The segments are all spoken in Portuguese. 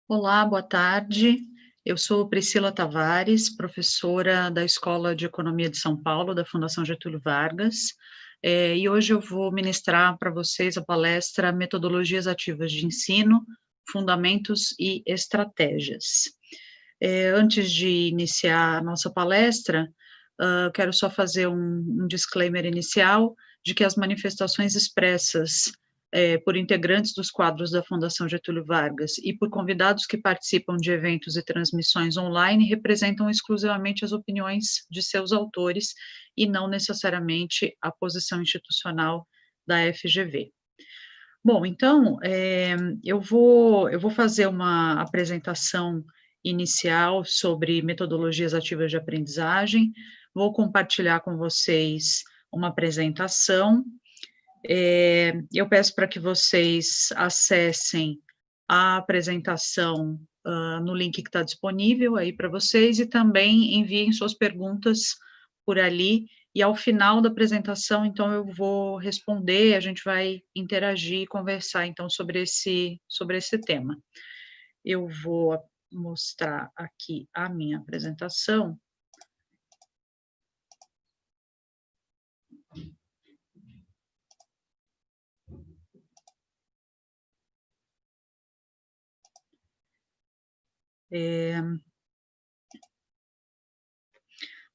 Olá, boa tarde. Eu sou Priscila Tavares, professora da Escola de Economia de São Paulo, da Fundação Getúlio Vargas, e hoje eu vou ministrar para vocês a palestra Metodologias Ativas de Ensino, Fundamentos e Estratégias. Antes de iniciar a nossa palestra, eu quero só fazer um disclaimer inicial de que as manifestações expressas por integrantes dos quadros da Fundação Getúlio Vargas e por convidados que participam de eventos e transmissões online representam exclusivamente as opiniões de seus autores e não necessariamente a posição institucional da FGV. Bom, então, eu vou fazer uma apresentação inicial sobre metodologias ativas de aprendizagem, vou compartilhar com vocês uma apresentação, eu peço para que vocês acessem a apresentação, no link que está disponível aí para vocês e também enviem suas perguntas por ali, e ao final da apresentação, então, eu vou responder, a gente vai interagir e conversar, então, sobre esse tema. Eu vou mostrar aqui a minha apresentação.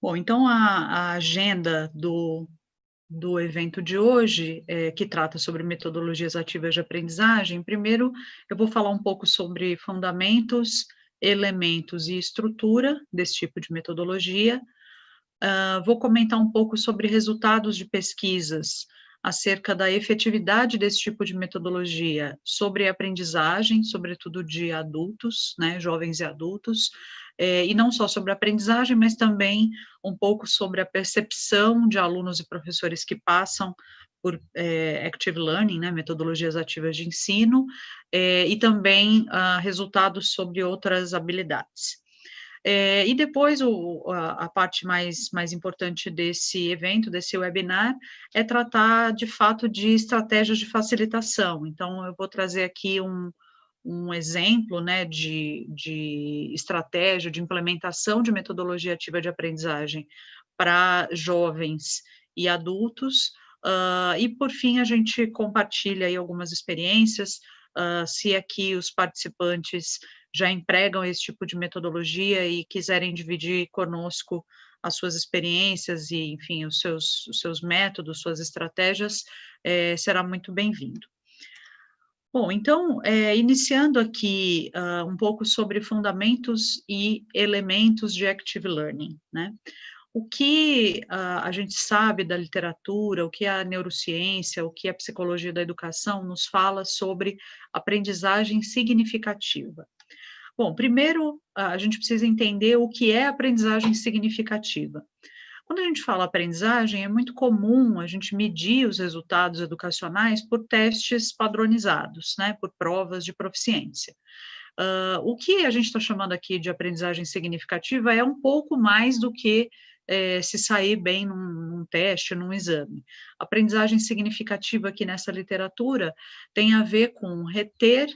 Bom, então a agenda do evento de hoje, que trata sobre metodologias ativas de aprendizagem, primeiro eu vou falar um pouco sobre fundamentos, elementos e estrutura desse tipo de metodologia. Vou comentar um pouco sobre resultados de pesquisas acerca da efetividade desse tipo de metodologia sobre a aprendizagem, sobretudo de adultos, né, jovens e adultos, e não só sobre a aprendizagem, mas também um pouco sobre a percepção de alunos e professores que passam por active learning, né, metodologias ativas de ensino, e também resultados sobre outras habilidades. E depois a parte mais importante desse evento, desse webinar, é tratar de fato de estratégias de facilitação. Então, eu vou trazer aqui um exemplo, né, de estratégia, de implementação de metodologia ativa de aprendizagem para jovens e adultos, e por fim a gente compartilha aí algumas experiências, se aqui os participantes já empregam esse tipo de metodologia e quiserem dividir conosco as suas experiências e, enfim, os seus métodos, suas estratégias, será muito bem-vindo. Bom, então, iniciando aqui um pouco sobre fundamentos e elementos de active learning, né? O que a gente sabe da literatura, o que a neurociência, o que a psicologia da educação nos fala sobre aprendizagem significativa? Bom, primeiro, a gente precisa entender o que é aprendizagem significativa. Quando a gente fala aprendizagem, é muito comum a gente medir os resultados educacionais por testes padronizados, né, por provas de proficiência. O que a gente está chamando aqui de aprendizagem significativa é um pouco mais do que se sair bem num teste, num exame. Aprendizagem significativa aqui nessa literatura tem a ver com reter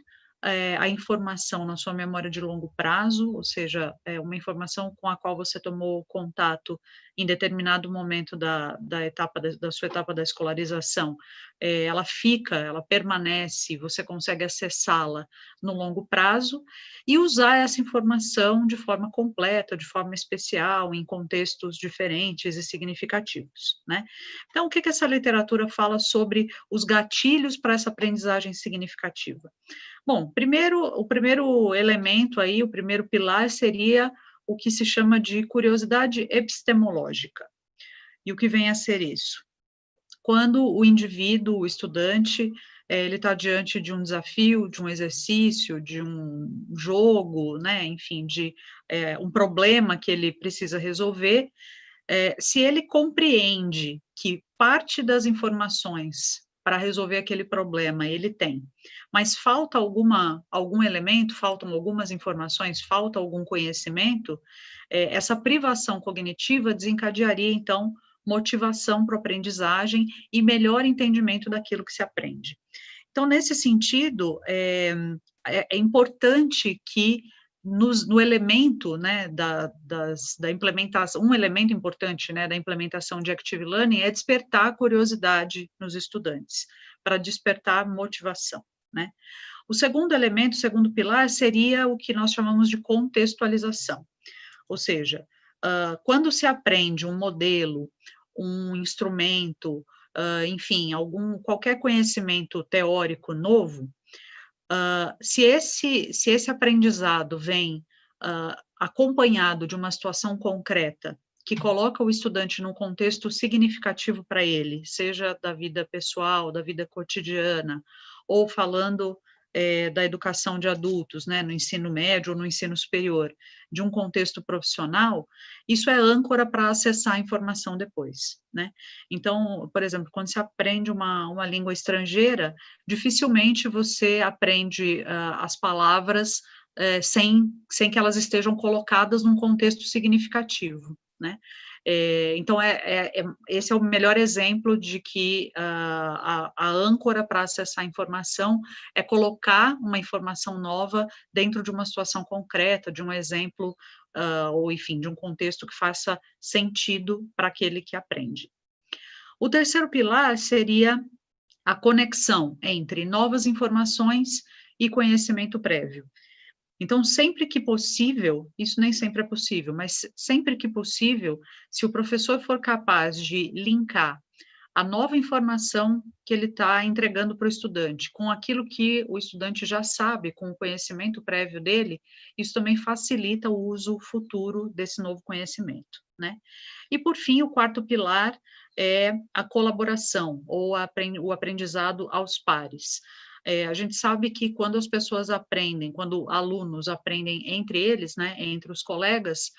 a informação na sua memória de longo prazo, ou seja, uma informação com a qual você tomou contato em determinado momento da etapa da sua etapa da escolarização, ela fica, ela permanece, você consegue acessá-la no longo prazo, e usar essa informação de forma completa, de forma especial, em contextos diferentes e significativos, né. Então, o que que essa literatura fala sobre os gatilhos para essa aprendizagem significativa? Bom, o primeiro elemento aí, o primeiro pilar seria o que se chama de curiosidade epistemológica. E o que vem a ser isso? Quando o indivíduo, o estudante, ele está diante de um desafio, de um exercício, de um jogo, né, enfim, de um problema que ele precisa resolver, se ele compreende que parte das informações para resolver aquele problema ele tem, mas falta algum elemento, faltam algumas informações, falta algum conhecimento, essa privação cognitiva desencadearia, então, motivação para a aprendizagem e melhor entendimento daquilo que se aprende. Então, nesse sentido, é importante que no elemento, né, da implementação, um elemento importante, né, da implementação de Active Learning é despertar a curiosidade nos estudantes, para despertar motivação, né. O segundo elemento, o segundo pilar, seria o que nós chamamos de contextualização, ou seja, quando se aprende um modelo, um instrumento, enfim, qualquer conhecimento teórico novo, se esse aprendizado vem acompanhado de uma situação concreta, que coloca o estudante num contexto significativo para ele, seja da vida pessoal, da vida cotidiana, ou falando da educação de adultos, né, no ensino médio ou no ensino superior, de um contexto profissional, isso é âncora para acessar a informação depois, né? Então, por exemplo, quando se aprende uma língua estrangeira, dificilmente você aprende as palavras sem que elas estejam colocadas num contexto significativo, né? Então, esse é o melhor exemplo de que a âncora para acessar a informação é colocar uma informação nova dentro de uma situação concreta, de um exemplo, ou enfim, de um contexto que faça sentido para aquele que aprende. O terceiro pilar seria a conexão entre novas informações e conhecimento prévio. Então, sempre que possível, isso nem sempre é possível, mas sempre que possível, se o professor for capaz de linkar a nova informação que ele está entregando para o estudante, com aquilo que o estudante já sabe, com o conhecimento prévio dele, isso também facilita o uso futuro desse novo conhecimento, né? E, por fim, o quarto pilar é a colaboração, ou o aprendizado aos pares. A gente sabe que quando as pessoas aprendem, quando alunos aprendem entre eles, né, entre os colegas,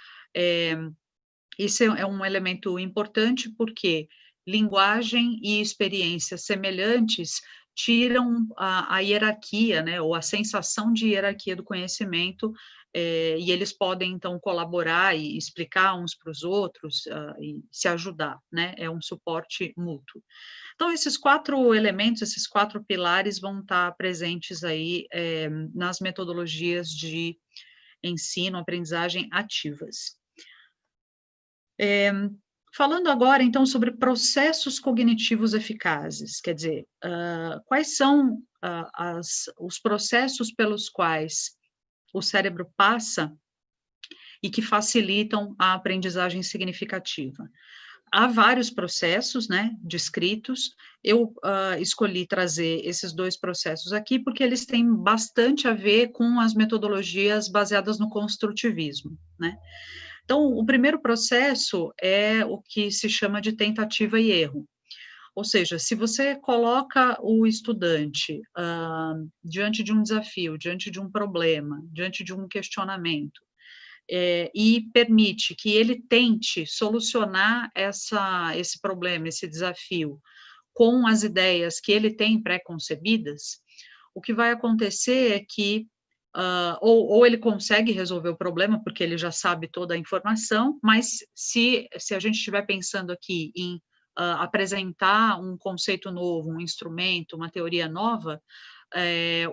isso é um elemento importante, porque linguagem e experiências semelhantes tiram a hierarquia, né, ou a sensação de hierarquia do conhecimento, e eles podem, então, colaborar e explicar uns para os outros, e se ajudar, né, é um suporte mútuo. Então, esses 4 elementos, esses 4 pilares vão estar presentes aí, nas metodologias de ensino, aprendizagem ativas. Falando agora, então, sobre processos cognitivos eficazes, quer dizer, quais são os processos pelos quais o cérebro passa e que facilitam a aprendizagem significativa? Há vários processos, né, descritos. Eu escolhi trazer esses 2 processos aqui, porque eles têm bastante a ver com as metodologias baseadas no construtivismo, né. Então, o primeiro processo é o que se chama de tentativa e erro. Ou seja, se você coloca o estudante diante de um desafio, diante de um problema, diante de um questionamento, e permite que ele tente solucionar esse problema, esse desafio, com as ideias que ele tem pré-concebidas, o que vai acontecer é que ou ele consegue resolver o problema, porque ele já sabe toda a informação, mas se a gente estiver pensando aqui em apresentar um conceito novo, um instrumento, uma teoria nova,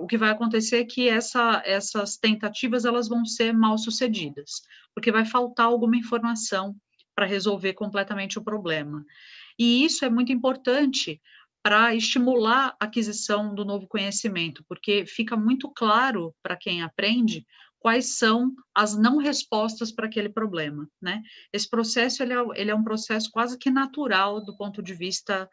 o que vai acontecer é que essas tentativas elas vão ser mal sucedidas, porque vai faltar alguma informação para resolver completamente o problema. E isso é muito importante para estimular a aquisição do novo conhecimento, porque fica muito claro para quem aprende quais são as não respostas para aquele problema, né? Esse processo ele é um processo quase que natural do ponto de vista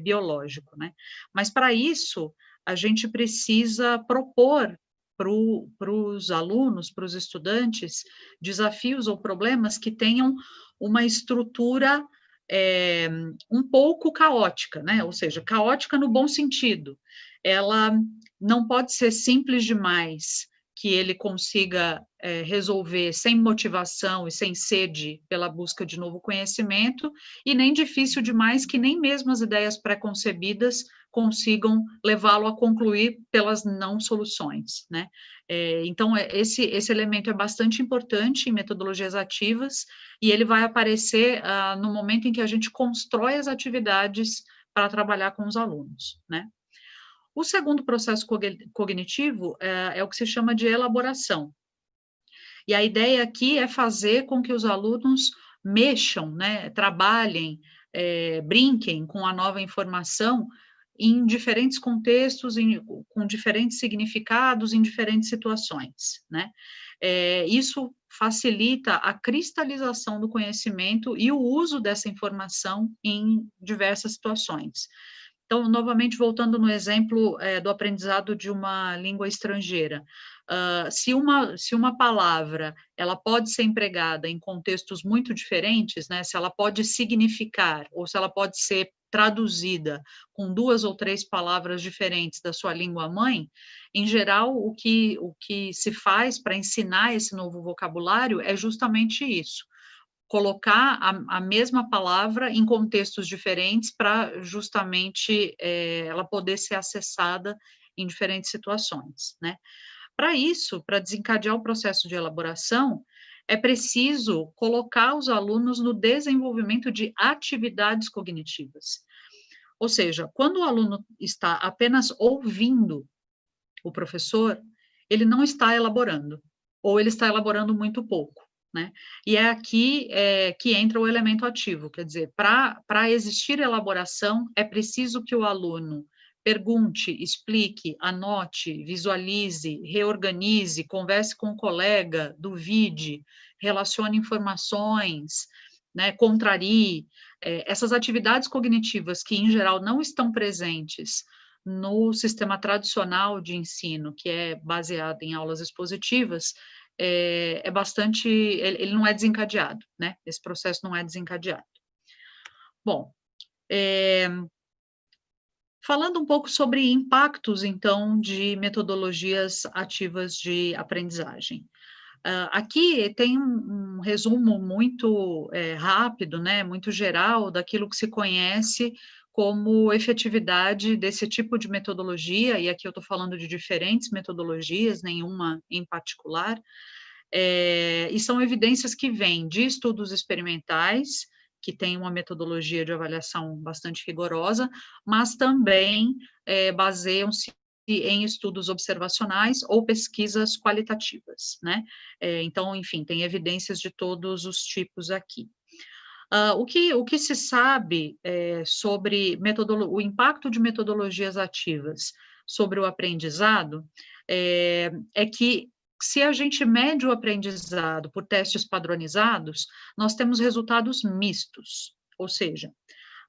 biológico, né? Mas para isso a gente precisa propor para os alunos, para os estudantes, desafios ou problemas que tenham uma estrutura um pouco caótica, né? Ou seja, caótica no bom sentido. Ela não pode ser simples demais que ele consiga resolver sem motivação e sem sede pela busca de novo conhecimento, e nem difícil demais que nem mesmo as ideias pré-concebidas consigam levá-lo a concluir pelas não soluções, né? Então, esse elemento é bastante importante em metodologias ativas, e ele vai aparecer no momento em que a gente constrói as atividades para trabalhar com os alunos, né? O segundo processo cognitivo é o que se chama de elaboração. E a ideia aqui é fazer com que os alunos mexam, né, trabalhem, brinquem com a nova informação em diferentes contextos, com diferentes significados, em diferentes situações, né. Isso facilita a cristalização do conhecimento e o uso dessa informação em diversas situações. Então, novamente, voltando no exemplo, do aprendizado de uma língua estrangeira, se uma palavra, ela pode ser empregada em contextos muito diferentes, né, se ela pode significar, ou se ela pode ser traduzida com 2 ou 3 palavras diferentes da sua língua mãe, em geral, o que se faz para ensinar esse novo vocabulário é justamente isso, colocar a mesma palavra em contextos diferentes para justamente, ela poder ser acessada em diferentes situações, né. Para isso, para desencadear o processo de elaboração, é preciso colocar os alunos no desenvolvimento de atividades cognitivas. Ou seja, quando o aluno está apenas ouvindo o professor, ele não está elaborando, ou ele está elaborando muito pouco, né. E é aqui, que entra o elemento ativo, quer dizer, para existir elaboração, é preciso que o aluno pergunte, explique, anote, visualize, reorganize, converse com o colega, duvide, relacione informações, né, contrarie. Essas atividades cognitivas que, em geral, não estão presentes no sistema tradicional de ensino, que é baseado em aulas expositivas, é bastante, ele não é desencadeado, né, esse processo não é desencadeado. Bom, eh, falando um pouco sobre impactos, então, de metodologias ativas de aprendizagem. Aqui tem um resumo muito, rápido, né, muito geral daquilo que se conhece como efetividade desse tipo de metodologia, e aqui eu estou falando de diferentes metodologias, nenhuma em particular, e são evidências que vêm de estudos experimentais, que têm uma metodologia de avaliação bastante rigorosa, mas também, baseiam-se em estudos observacionais ou pesquisas qualitativas, né. Então, enfim, tem evidências de todos os tipos aqui. O que se sabe, sobre o impacto de metodologias ativas sobre o aprendizado, é que se a gente mede o aprendizado por testes padronizados, nós temos resultados mistos, ou seja,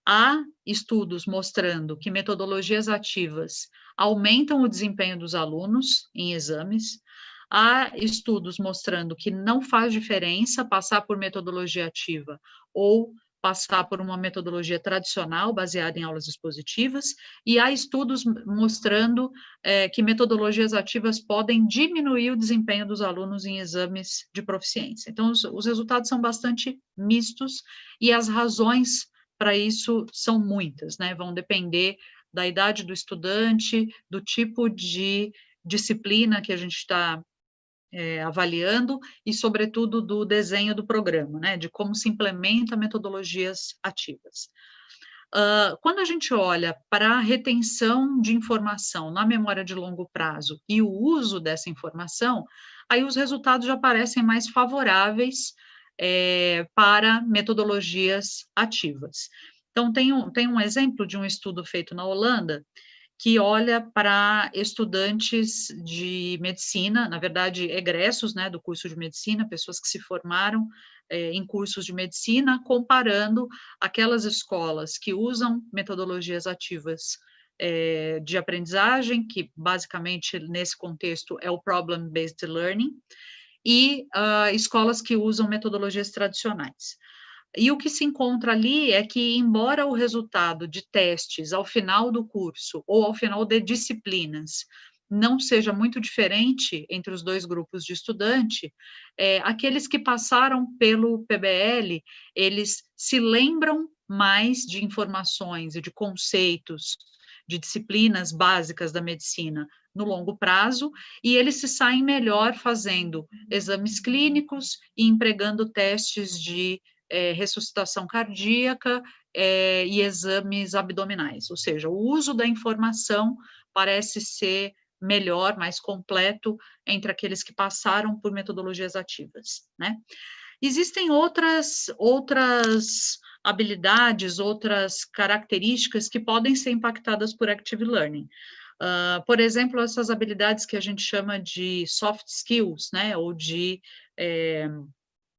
há estudos mostrando que metodologias ativas aumentam o desempenho dos alunos em exames, há estudos mostrando que não faz diferença passar por metodologia ativa ou passar por uma metodologia tradicional baseada em aulas expositivas, e há estudos mostrando que metodologias ativas podem diminuir o desempenho dos alunos em exames de proficiência. Então, os resultados são bastante mistos e as razões para isso são muitas, né? Vão depender da idade do estudante, do tipo de disciplina que a gente está avaliando e, sobretudo, do desenho do programa, né? De como se implementa metodologias ativas. Quando a gente olha para a retenção de informação na memória de longo prazo e o uso dessa informação, aí os resultados já parecem mais favoráveis para metodologias ativas. Então, tem um exemplo de um estudo feito na Holanda, que olha para estudantes de medicina, na verdade, egressos, né, do curso de medicina, pessoas que se formaram em cursos de medicina, comparando aquelas escolas que usam metodologias ativas de aprendizagem, que basicamente nesse contexto é o problem-based learning, e escolas que usam metodologias tradicionais. E o que se encontra ali é que, embora o resultado de testes ao final do curso ou ao final de disciplinas não seja muito diferente entre os dois grupos de estudante, aqueles que passaram pelo PBL, eles se lembram mais de informações e de conceitos, de disciplinas básicas da medicina no longo prazo, e eles se saem melhor fazendo exames clínicos e empregando testes de ressuscitação cardíaca e exames abdominais, ou seja, o uso da informação parece ser melhor, mais completo entre aqueles que passaram por metodologias ativas, né? Existem outras habilidades, outras características que podem ser impactadas por Active Learning. Por exemplo, essas habilidades que a gente chama de soft skills, né, ou de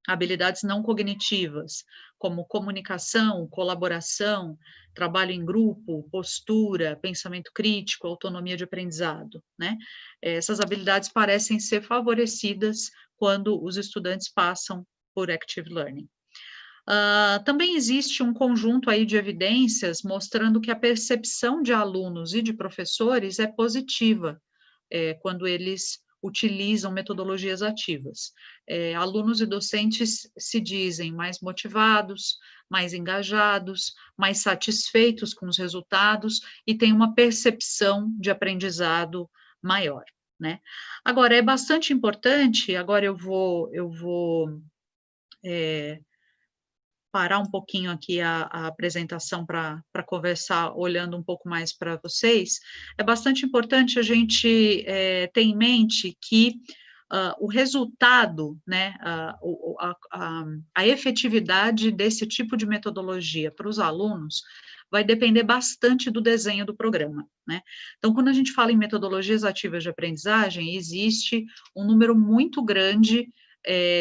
habilidades não cognitivas, como comunicação, colaboração, trabalho em grupo, postura, pensamento crítico, autonomia de aprendizado, né? Essas habilidades parecem ser favorecidas quando os estudantes passam por Active Learning. Também existe um conjunto aí de evidências mostrando que a percepção de alunos e de professores é positiva, quando eles utilizam metodologias ativas. Alunos e docentes se dizem mais motivados, mais engajados, mais satisfeitos com os resultados e têm uma percepção de aprendizado maior, né? Agora, é bastante importante, agora eu vou parar um pouquinho aqui a apresentação para conversar, olhando um pouco mais para vocês, é bastante importante a gente ter em mente que o resultado, né, a efetividade desse tipo de metodologia para os alunos vai depender bastante do desenho do programa, né? Então, quando a gente fala em metodologias ativas de aprendizagem, existe um número muito grande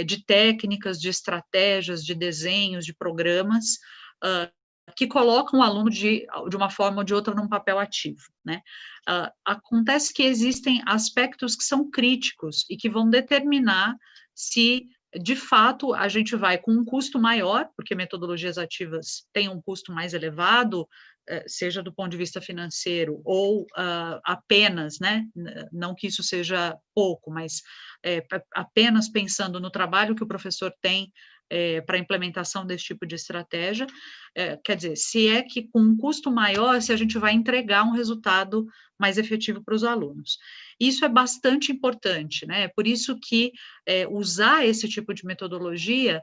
de técnicas, de estratégias, de desenhos, de programas, que colocam o aluno de uma forma ou de outra num papel ativo, né? Acontece que existem aspectos que são críticos e que vão determinar se, de fato, a gente vai com um custo maior, porque metodologias ativas têm um custo mais elevado, seja do ponto de vista financeiro ou apenas, né, não que isso seja pouco, mas apenas pensando no trabalho que o professor tem para a implementação desse tipo de estratégia, quer dizer, se é que com um custo maior, se a gente vai entregar um resultado mais efetivo para os alunos. Isso é bastante importante, né? Por isso que usar esse tipo de metodologia,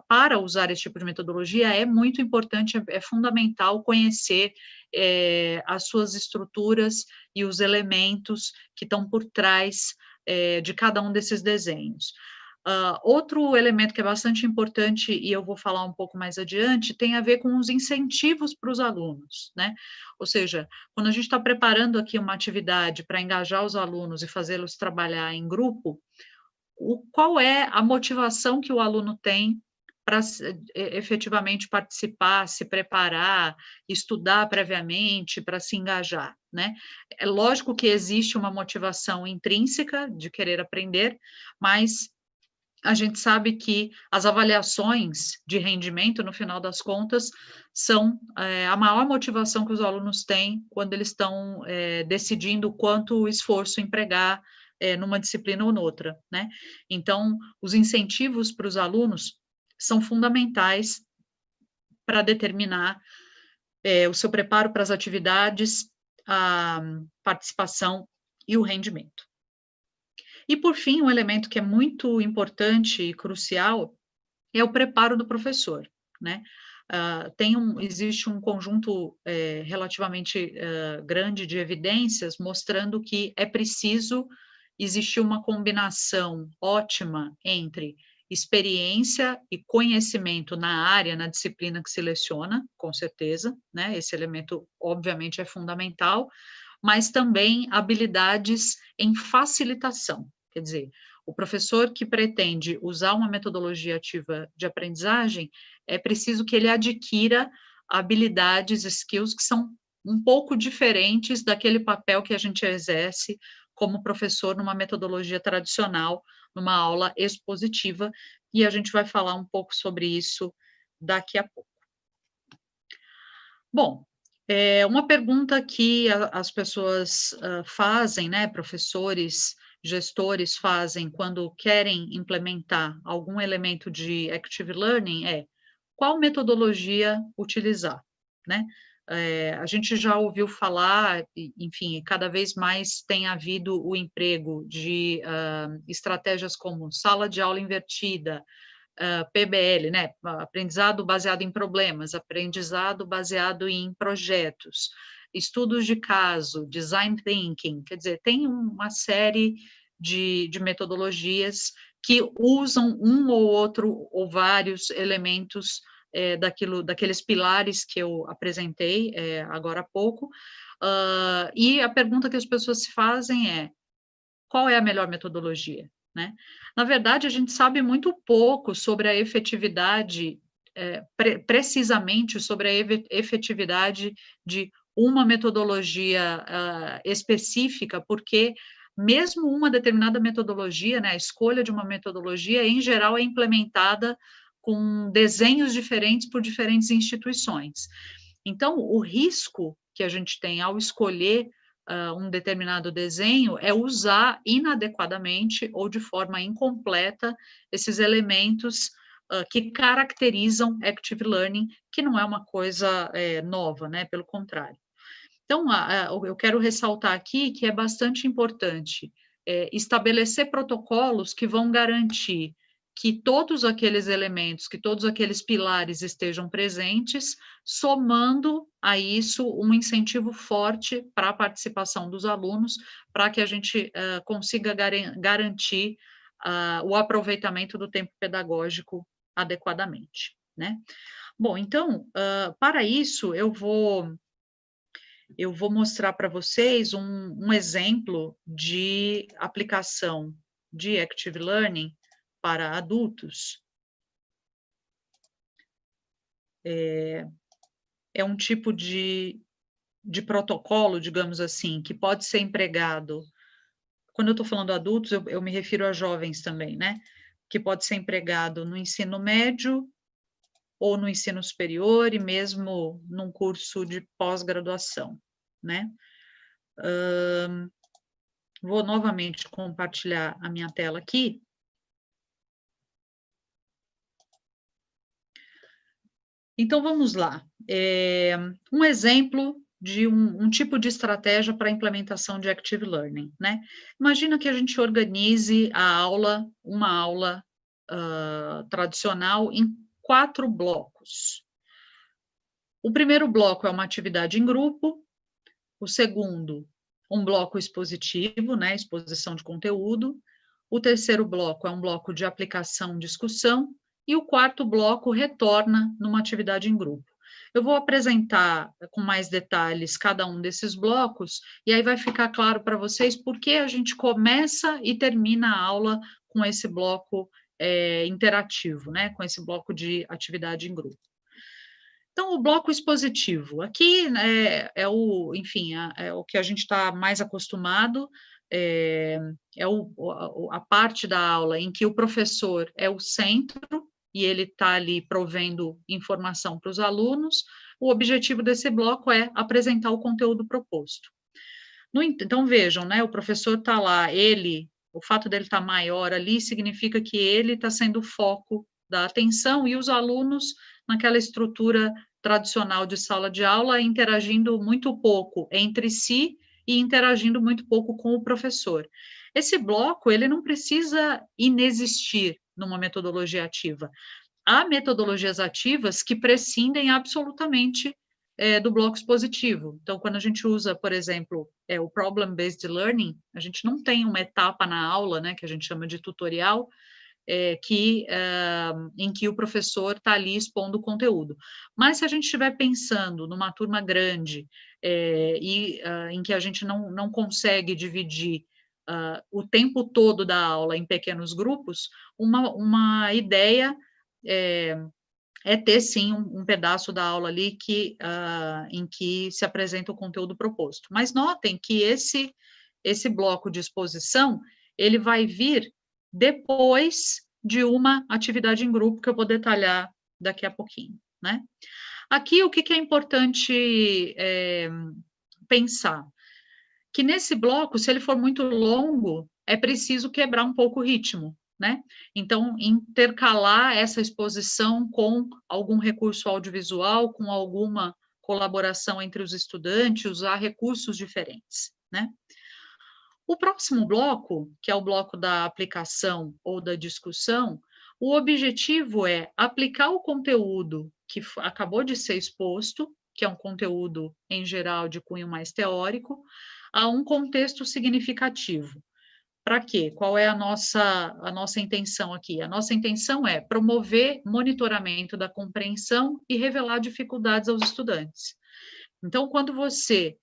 para usar esse tipo de metodologia, é muito importante, é fundamental conhecer as suas estruturas e os elementos que estão por trás de cada um desses desenhos. Outro elemento que é bastante importante, e eu vou falar um pouco mais adiante, tem a ver com os incentivos para os alunos, né? Ou seja, quando a gente está preparando aqui uma atividade para engajar os alunos e fazê-los trabalhar em grupo, qual é a motivação que o aluno tem para efetivamente participar, se preparar, estudar previamente, para se engajar, né? É lógico que existe uma motivação intrínseca de querer aprender, mas a gente sabe que as avaliações de rendimento, no final das contas, são a maior motivação que os alunos têm quando eles estão decidindo quanto esforço empregar numa disciplina ou noutra, né? Então, os incentivos para os alunos são fundamentais para determinar o seu preparo para as atividades, a participação e o rendimento. E, por fim, um elemento que é muito importante e crucial é o preparo do professor, né? Existe um conjunto relativamente grande de evidências mostrando que é preciso existir uma combinação ótima entre experiência e conhecimento na área, na disciplina que seleciona, com certeza, né? Esse elemento, obviamente, é fundamental, mas também habilidades em facilitação. Quer dizer, o professor que pretende usar uma metodologia ativa de aprendizagem, é preciso que ele adquira habilidades, skills que são um pouco diferentes daquele papel que a gente exerce como professor numa metodologia tradicional, numa aula expositiva, e a gente vai falar um pouco sobre isso daqui a pouco. Bom, uma pergunta que as pessoas fazem, né, professores, gestores fazem quando querem implementar algum elemento de Active Learning é: qual metodologia utilizar, né? A gente já ouviu falar, enfim, cada vez mais tem havido o emprego de estratégias como sala de aula invertida, PBL, né, aprendizado baseado em problemas, aprendizado baseado em projetos, estudos de caso, design thinking, quer dizer, tem uma série de metodologias que usam um ou outro ou vários elementos daqueles pilares que eu apresentei agora há pouco, e a pergunta que as pessoas se fazem é: qual é a melhor metodologia? Né? Na verdade, a gente sabe muito pouco sobre a efetividade, precisamente sobre a efetividade de uma metodologia específica, porque mesmo uma determinada metodologia, né, a escolha de uma metodologia, em geral, é implementada com desenhos diferentes por diferentes instituições. Então, o risco que a gente tem ao escolher um determinado desenho é usar inadequadamente ou de forma incompleta esses elementos que caracterizam Active Learning, que não é uma coisa nova, né? Pelo contrário. Então, eu quero ressaltar aqui que é bastante importante estabelecer protocolos que vão garantir que todos aqueles elementos, que todos aqueles pilares estejam presentes, somando a isso um incentivo forte para a participação dos alunos, para que a gente consiga garantir o aproveitamento do tempo pedagógico adequadamente, né? Bom, então, para isso, eu vou mostrar para vocês um exemplo de aplicação de Active Learning para adultos. É um tipo de protocolo, digamos assim, que pode ser empregado. Quando eu estou falando adultos, eu me refiro a jovens também, né? Que pode ser empregado no ensino médio ou no ensino superior e mesmo num curso de pós-graduação, né? Vou novamente compartilhar a minha tela aqui. Então, vamos lá. Um exemplo de um tipo de estratégia para a implementação de Active Learning, né? Imagina que a gente organize uma aula tradicional em 4 blocos. O primeiro bloco é uma atividade em grupo, o segundo, um bloco expositivo, né? Exposição de conteúdo. O terceiro bloco é um bloco de aplicação, discussão, e o quarto bloco retorna numa atividade em grupo. Eu vou apresentar com mais detalhes cada um desses blocos, e aí vai ficar claro para vocês por que a gente começa e termina a aula com esse bloco interativo, né? Com esse bloco de atividade em grupo. Então, o bloco expositivo, aqui enfim, é o que a gente está mais acostumado, a parte da aula em que o professor é o centro e ele está ali provendo informação para os alunos. O objetivo desse bloco é apresentar o conteúdo proposto. Então, vejam, né, o professor está lá, o fato dele estar maior ali significa que ele está sendo o foco da atenção e os alunos, naquela estrutura tradicional de sala de aula, interagindo muito pouco entre si e interagindo muito pouco com o professor. Esse bloco, ele não precisa inexistir numa metodologia ativa. Há metodologias ativas que prescindem absolutamente do bloco expositivo. Então, quando a gente usa, por exemplo, o Problem-Based Learning, a gente não tem uma etapa na aula, né, que a gente chama de tutorial, em que o professor está ali expondo o conteúdo. Mas se a gente estiver pensando numa turma grande em que a gente não consegue dividir o tempo todo da aula em pequenos grupos, uma ideia ter, sim, um pedaço da aula ali em que se apresenta o conteúdo proposto. Mas notem que esse bloco de exposição, ele vai vir depois de uma atividade em grupo, que eu vou detalhar daqui a pouquinho, né? Aqui, o que é importante pensar? Que nesse bloco, se ele for muito longo, é preciso quebrar um pouco o ritmo, né? Então, intercalar essa exposição com algum recurso audiovisual, com alguma colaboração entre os estudantes, usar recursos diferentes, né? O próximo bloco, que é o bloco da aplicação ou da discussão, o objetivo é aplicar o conteúdo que acabou de ser exposto, que é um conteúdo, em geral, de cunho mais teórico, a um contexto significativo. Para quê? Qual é a nossa intenção aqui? A nossa intenção é promover monitoramento da compreensão e revelar dificuldades aos estudantes. Então, quando você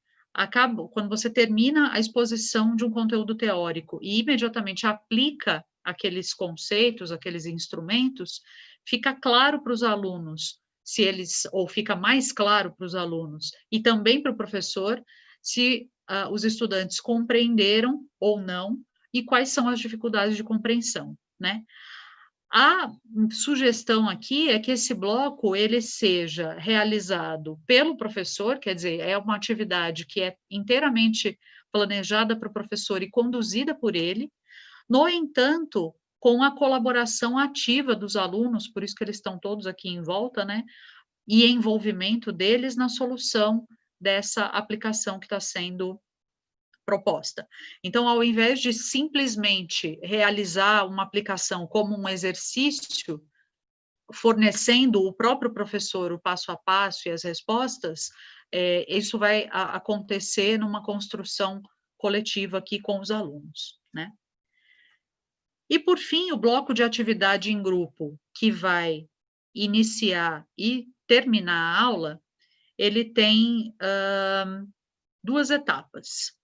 termina a exposição de um conteúdo teórico e imediatamente aplica aqueles conceitos, aqueles instrumentos, fica claro para os alunos, se eles, ou fica mais claro para os alunos e também para o professor, se os estudantes compreenderam ou não e quais são as dificuldades de compreensão, né? A sugestão aqui é que esse bloco ele seja realizado pelo professor, quer dizer, é uma atividade que é inteiramente planejada para o professor e conduzida por ele. No entanto, com a colaboração ativa dos alunos, por isso que eles estão todos aqui em volta, né? E envolvimento deles na solução dessa aplicação que está sendo proposta. Então, ao invés de simplesmente realizar uma aplicação como um exercício, fornecendo o próprio professor o passo a passo e as respostas, isso vai acontecer numa construção coletiva aqui com os alunos, né? E, por fim, o bloco de atividade em grupo, que vai iniciar e terminar a aula, ele tem duas etapas.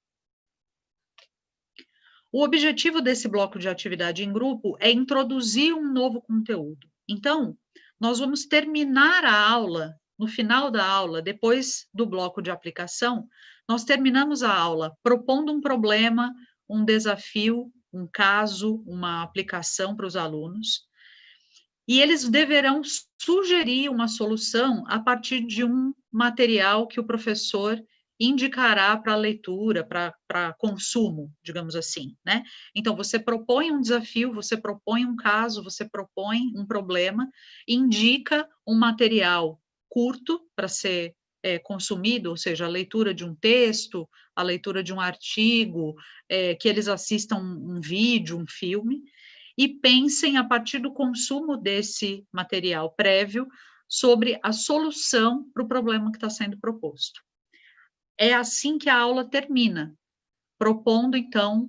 O objetivo desse bloco de atividade em grupo é introduzir um novo conteúdo. Então, nós vamos terminar a aula, no final da aula, depois do bloco de aplicação, nós terminamos a aula propondo um problema, um desafio, um caso, uma aplicação para os alunos, e eles deverão sugerir uma solução a partir de um material que o professor indicará para leitura, para consumo, digamos assim, né? Então, você propõe um desafio, você propõe um caso, você propõe um problema, indica um material curto para ser consumido, ou seja, a leitura de um texto, a leitura de um artigo, que eles assistam um vídeo, um filme, e pensem, a partir do consumo desse material prévio, sobre a solução para o problema que está sendo proposto. É assim que a aula termina, propondo, então,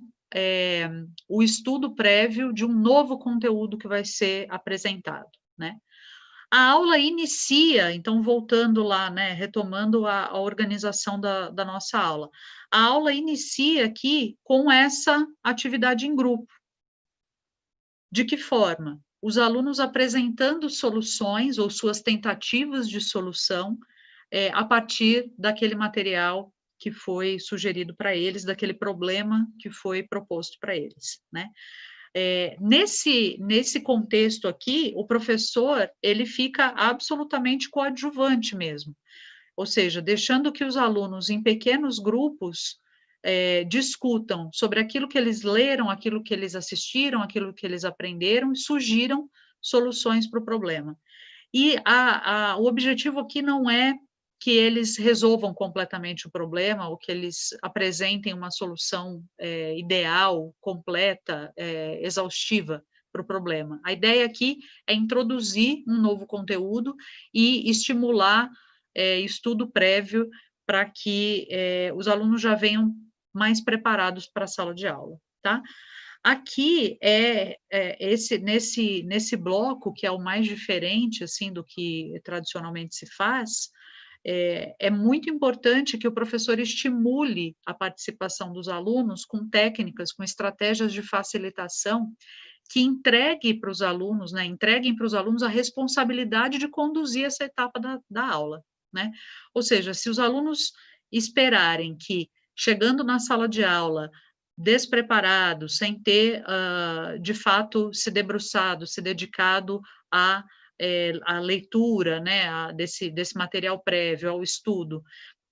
o estudo prévio de um novo conteúdo que vai ser apresentado, né? A aula inicia, então, voltando lá, né, retomando a organização da nossa aula, a aula inicia aqui com essa atividade em grupo. De que forma? Os alunos apresentando soluções ou suas tentativas de solução a partir daquele material que foi sugerido para eles, daquele problema que foi proposto para eles, né? Nesse contexto aqui, o professor, ele fica absolutamente coadjuvante mesmo, ou seja, deixando que os alunos em pequenos grupos discutam sobre aquilo que eles leram, aquilo que eles assistiram, aquilo que eles aprenderam e sugiram soluções para o problema. E o objetivo aqui não é que eles resolvam completamente o problema ou que eles apresentem uma solução ideal, completa, exaustiva para o problema. A ideia aqui é introduzir um novo conteúdo e estimular estudo prévio para que os alunos já venham mais preparados para a sala de aula, tá? Aqui nesse bloco, que é o mais diferente assim do que tradicionalmente se faz, é muito importante que o professor estimule a participação dos alunos com técnicas, com estratégias de facilitação que entreguem para os alunos a responsabilidade de conduzir essa etapa da aula, né? Ou seja, se os alunos esperarem que, chegando na sala de aula, despreparados, sem ter, de fato, se debruçado, se dedicado à leitura, né, desse material prévio, ao estudo,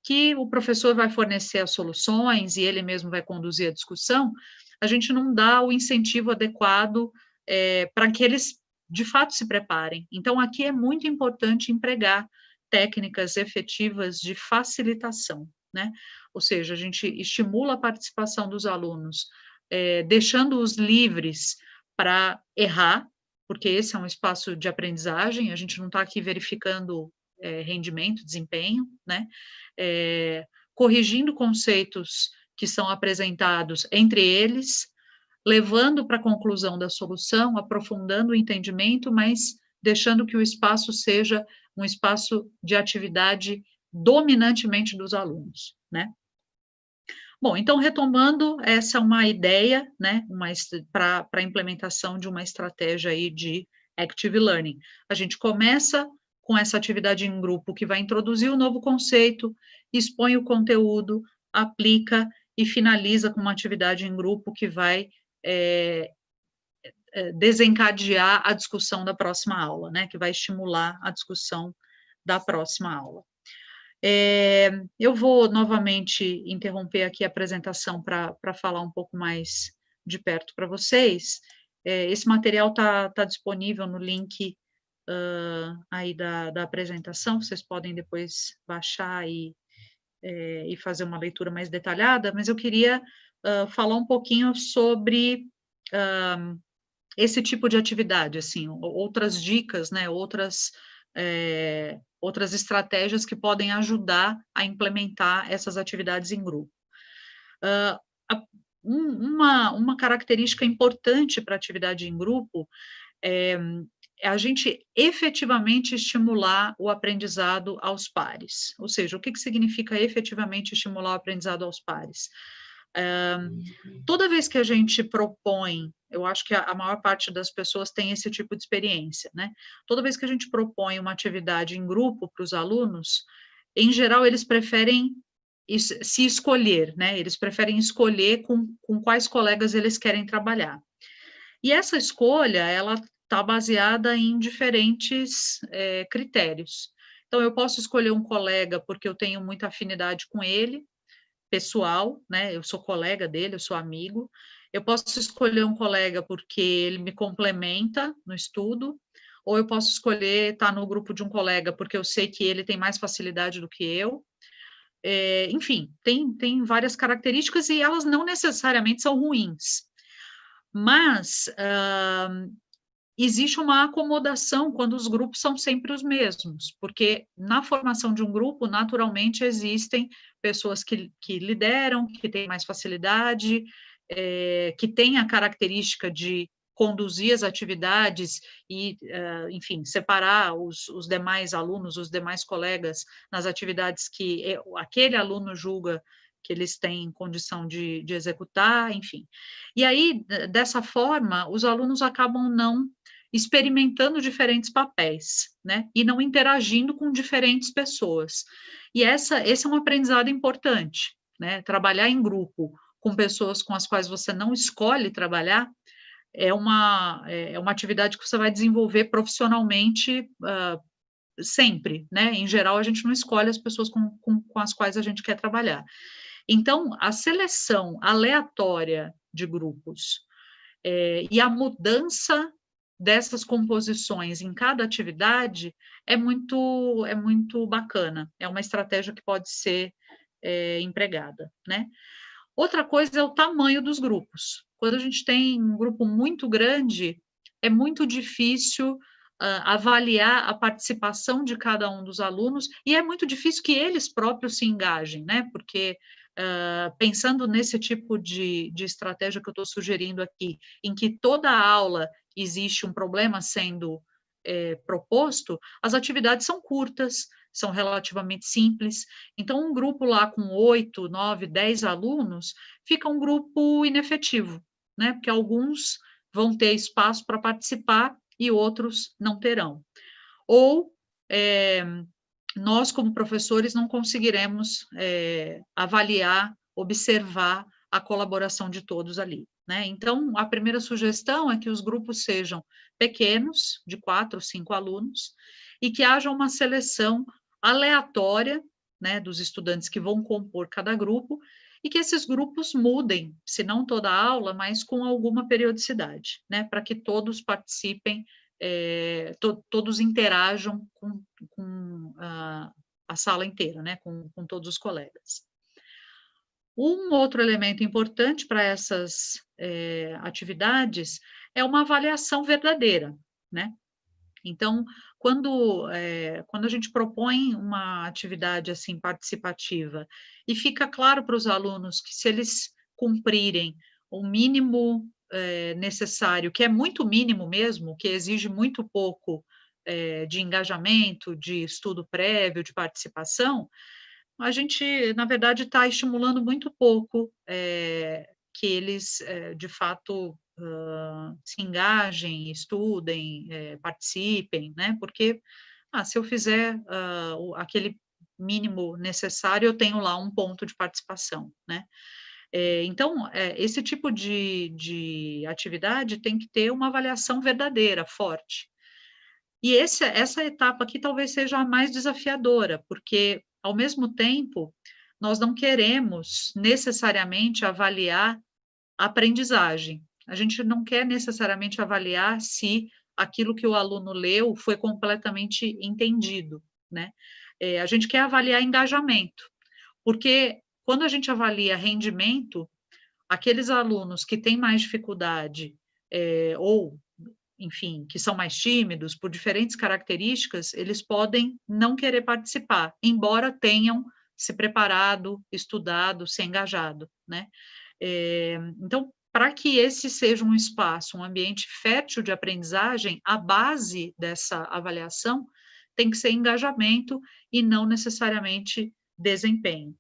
que o professor vai fornecer as soluções e ele mesmo vai conduzir a discussão, a gente não dá o incentivo adequado para que eles, de fato, se preparem. Então, aqui é muito importante empregar técnicas efetivas de facilitação, né? Ou seja, a gente estimula a participação dos alunos, deixando-os livres para errar, porque esse é um espaço de aprendizagem, a gente não está aqui verificando rendimento, desempenho, né? Corrigindo conceitos que são apresentados entre eles, levando para a conclusão da solução, aprofundando o entendimento, mas deixando que o espaço seja um espaço de atividade dominantemente dos alunos, né? Bom, então, retomando, essa é uma ideia, né, para a implementação de uma estratégia aí de Active Learning. A gente começa com essa atividade em grupo que vai introduzir o novo conceito, expõe o conteúdo, aplica e finaliza com uma atividade em grupo que vai desencadear a discussão da próxima aula, né, que vai estimular a discussão da próxima aula. Eu vou novamente interromper aqui a apresentação para falar um pouco mais de perto para vocês. Esse material está disponível no link aí da apresentação, vocês podem depois baixar e fazer uma leitura mais detalhada, mas eu queria falar um pouquinho sobre esse tipo de atividade, assim, outras dicas, né, outras estratégias que podem ajudar a implementar essas atividades em grupo. Uma característica importante para a atividade em grupo é a gente efetivamente estimular o aprendizado aos pares. Ou seja, o que significa efetivamente estimular o aprendizado aos pares? Toda vez que a gente propõe, eu acho que a maior parte das pessoas tem esse tipo de experiência, né? Toda vez que a gente propõe uma atividade em grupo para os alunos, em geral, eles preferem se escolher, né? Eles preferem escolher com quais colegas eles querem trabalhar. E essa escolha, ela está baseada em diferentes critérios. Então, eu posso escolher um colega porque eu tenho muita afinidade com ele, pessoal, né? Eu sou colega dele, eu sou amigo. Eu posso escolher um colega porque ele me complementa no estudo, ou eu posso escolher estar no grupo de um colega porque eu sei que ele tem mais facilidade do que eu. Enfim, tem várias características e elas não necessariamente são ruins. Mas existe uma acomodação quando os grupos são sempre os mesmos, porque na formação de um grupo, naturalmente, existem pessoas que lideram, que têm mais facilidade, que têm a característica de conduzir as atividades e, enfim, separar os demais alunos, os demais colegas nas atividades que aquele aluno julga que eles têm condição de executar, enfim. E aí, dessa forma, os alunos acabam não experimentando diferentes papéis, né, e não interagindo com diferentes pessoas. E esse é um aprendizado importante, né, trabalhar em grupo com pessoas com as quais você não escolhe trabalhar, é uma atividade que você vai desenvolver profissionalmente, sempre, né, em geral a gente não escolhe as pessoas com as quais a gente quer trabalhar. Então, a seleção aleatória de grupos e a mudança dessas composições em cada atividade é muito bacana, é uma estratégia que pode ser empregada, né? Outra coisa é o tamanho dos grupos. Quando a gente tem um grupo muito grande, é muito difícil avaliar a participação de cada um dos alunos e é muito difícil que eles próprios se engajem, né? Porque pensando nesse tipo de estratégia que eu estou sugerindo aqui, em que toda a aula existe um problema sendo proposto, as atividades são curtas, são relativamente simples. Então, um grupo lá com 8, 9, 10 alunos fica um grupo inefetivo, né? Porque alguns vão ter espaço para participar e outros não terão. Ou nós, como professores, não conseguiremos avaliar, observar a colaboração de todos ali, né? Então, a primeira sugestão é que os grupos sejam pequenos, de 4 ou 5 alunos, e que haja uma seleção aleatória, né, dos estudantes que vão compor cada grupo, e que esses grupos mudem, se não toda a aula, mas com alguma periodicidade, né, para que todos participem, todos interajam com a sala inteira, né, com todos os colegas. Um outro elemento importante para essas atividades é uma avaliação verdadeira, né? Então, quando a gente propõe uma atividade assim participativa e fica claro para os alunos que se eles cumprirem o mínimo necessário, que é muito mínimo mesmo, que exige muito pouco de engajamento, de estudo prévio, de participação, a gente, na verdade, está estimulando muito pouco que eles, de fato, se engajem, estudem, participem, né? Porque, se eu fizer aquele mínimo necessário, eu tenho lá um ponto de participação, né? Então, esse tipo de atividade tem que ter uma avaliação verdadeira, forte. E essa etapa aqui talvez seja a mais desafiadora, porque, ao mesmo tempo, nós não queremos necessariamente avaliar a aprendizagem. A gente não quer necessariamente avaliar se aquilo que o aluno leu foi completamente entendido, né? A gente quer avaliar engajamento, porque quando a gente avalia rendimento, aqueles alunos que têm mais dificuldade, ou enfim, que são mais tímidos, por diferentes características, eles podem não querer participar, embora tenham se preparado, estudado, se engajado, né? Então, para que esse seja um espaço, um ambiente fértil de aprendizagem, a base dessa avaliação tem que ser engajamento e não necessariamente desempenho.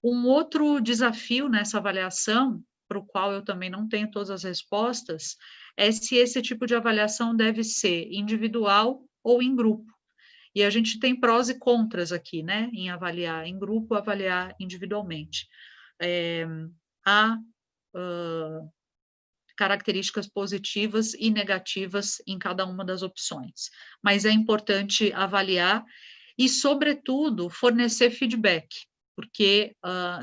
Um outro desafio nessa avaliação, para o qual eu também não tenho todas as respostas, é se esse tipo de avaliação deve ser individual ou em grupo. E a gente tem prós e contras aqui, né, em avaliar em grupo, avaliar individualmente. Há características positivas e negativas em cada uma das opções, mas é importante avaliar e, sobretudo, fornecer feedback, porque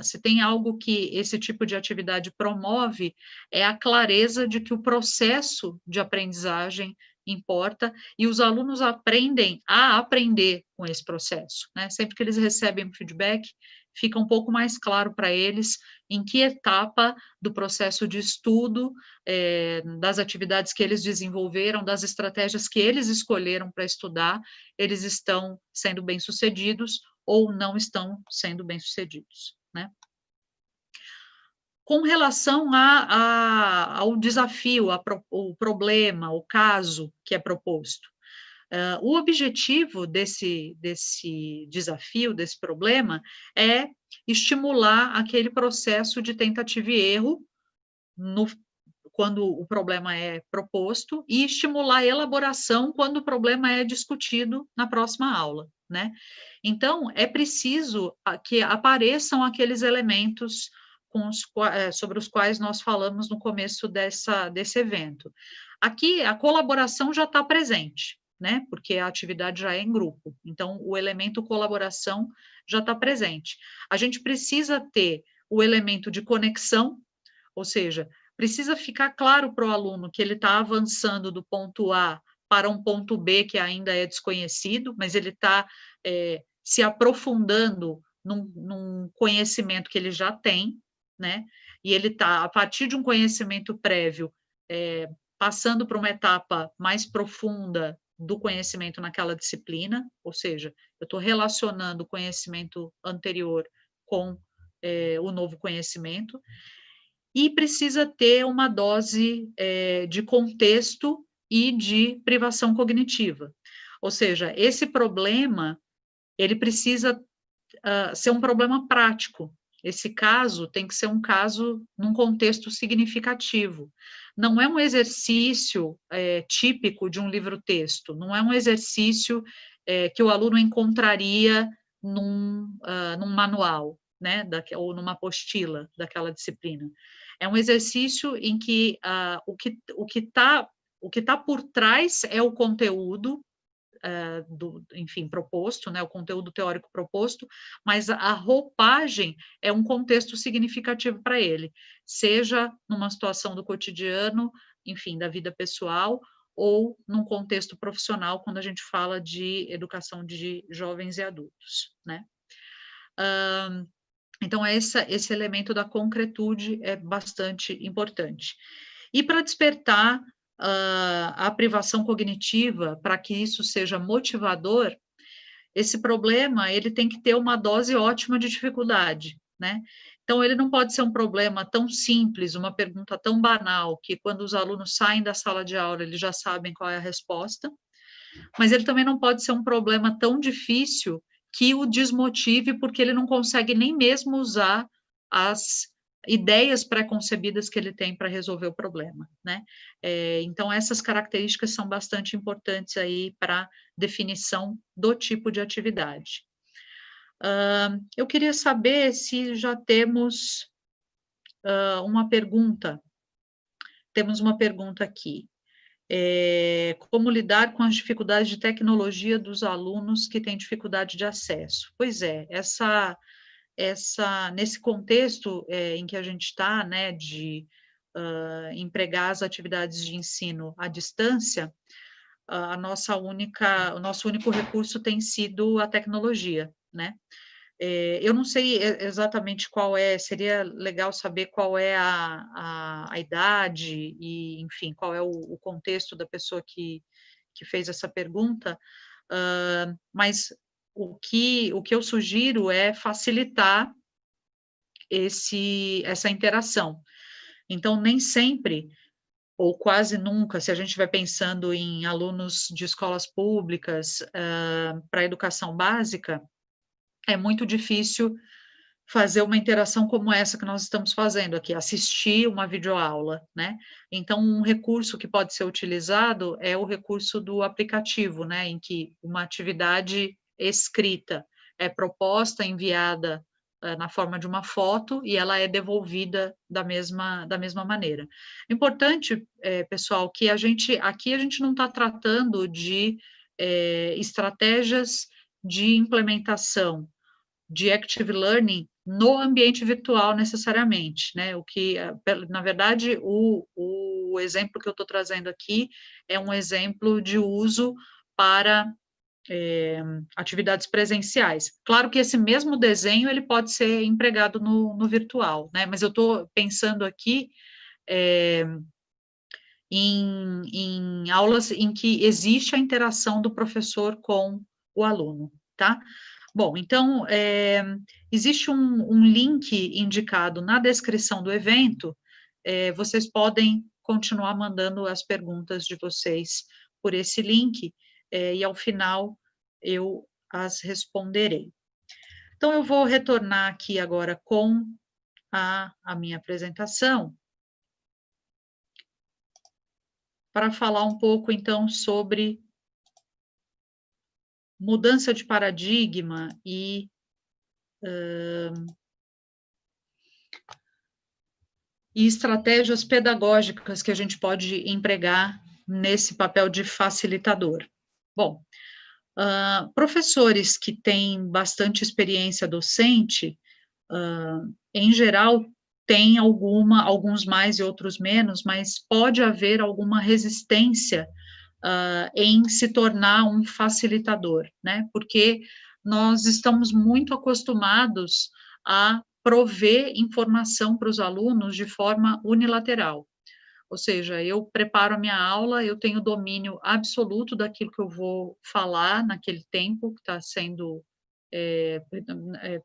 se tem algo que esse tipo de atividade promove, é a clareza de que o processo de aprendizagem importa e os alunos aprendem a aprender com esse processo, né? Sempre que eles recebem feedback, fica um pouco mais claro para eles em que etapa do processo de estudo, das atividades que eles desenvolveram, das estratégias que eles escolheram para estudar, eles estão sendo bem-sucedidos ou não estão sendo bem-sucedidos, né? Com relação ao desafio, o problema, o caso que é proposto, o objetivo desse desafio, desse problema, é estimular aquele processo de tentativa e erro no quando o problema é proposto e estimular a elaboração quando o problema é discutido na próxima aula, né? Então, é preciso que apareçam aqueles elementos sobre os quais nós falamos no começo desse evento. Aqui, a colaboração já está presente, né? Porque a atividade já é em grupo. Então, o elemento colaboração já está presente. A gente precisa ter o elemento de conexão, ou seja, precisa ficar claro para o aluno que ele está avançando do ponto A para um ponto B que ainda é desconhecido, mas ele está se aprofundando num conhecimento que ele já tem, né? E ele está, a partir de um conhecimento prévio, passando para uma etapa mais profunda do conhecimento naquela disciplina, ou seja, eu estou relacionando o conhecimento anterior com o novo conhecimento, e precisa ter uma dose de contexto e de privação cognitiva. Ou seja, esse problema, ele precisa ser um problema prático. Esse caso tem que ser um caso num contexto significativo. Não é um exercício típico de um livro-texto, não é um exercício que o aluno encontraria num manual, né, ou numa apostila daquela disciplina. É um exercício em que o que tá por trás é o conteúdo, enfim, proposto, né, o conteúdo teórico proposto, mas a roupagem é um contexto significativo para ele, seja numa situação do cotidiano, enfim, da vida pessoal, ou num contexto profissional, quando a gente fala de educação de jovens e adultos, né? Então, esse elemento da concretude é bastante importante. E para despertar a privação cognitiva, para que isso seja motivador, esse problema ele tem que ter uma dose ótima de dificuldade, né? Então, ele não pode ser um problema tão simples, uma pergunta tão banal, que quando os alunos saem da sala de aula, eles já sabem qual é a resposta, mas ele também não pode ser um problema tão difícil que o desmotive, porque ele não consegue nem mesmo usar as ideias pré-concebidas que ele tem para resolver o problema, né? Então, essas características são bastante importantes aí para definição do tipo de atividade. Eu queria saber se já temos uma pergunta. Temos uma pergunta aqui. Como lidar com as dificuldades de tecnologia dos alunos que têm dificuldade de acesso? Pois é, nesse contexto em que a gente está, né, de empregar as atividades de ensino à distância, o nosso único recurso tem sido a tecnologia, né? Eu não sei exatamente qual seria legal saber qual é a idade e, enfim, qual é o contexto da pessoa que fez essa pergunta, mas o que eu sugiro é facilitar essa interação. Então, nem sempre, ou quase nunca, se a gente vai pensando em alunos de escolas públicas para a educação básica, é muito difícil fazer uma interação como essa que nós estamos fazendo aqui, assistir uma videoaula, né? Então, um recurso que pode ser utilizado é o recurso do aplicativo, né? Em que uma atividade escrita é proposta, enviada na forma de uma foto e ela é devolvida da mesma maneira. Importante, pessoal, que aqui a gente não está tratando de estratégias de implementação de active learning no ambiente virtual necessariamente, né? O que, na verdade, o exemplo que eu estou trazendo aqui é um exemplo de uso para atividades presenciais. Claro que esse mesmo desenho ele pode ser empregado no virtual, né? Mas eu estou pensando aqui em aulas em que existe a interação do professor com o aluno, tá? Bom, então, existe um link indicado na descrição do evento, vocês podem continuar mandando as perguntas de vocês por esse link, e ao final eu as responderei. Então, eu vou retornar aqui agora com a minha apresentação, para falar um pouco, então, sobre mudança de paradigma e estratégias pedagógicas que a gente pode empregar nesse papel de facilitador. Bom, professores que têm bastante experiência docente, em geral, têm alguns mais e outros menos, mas pode haver alguma resistência em se tornar um facilitador, né? Porque nós estamos muito acostumados a prover informação para os alunos de forma unilateral. Ou seja, eu preparo a minha aula, eu tenho domínio absoluto daquilo que eu vou falar naquele tempo que está sendo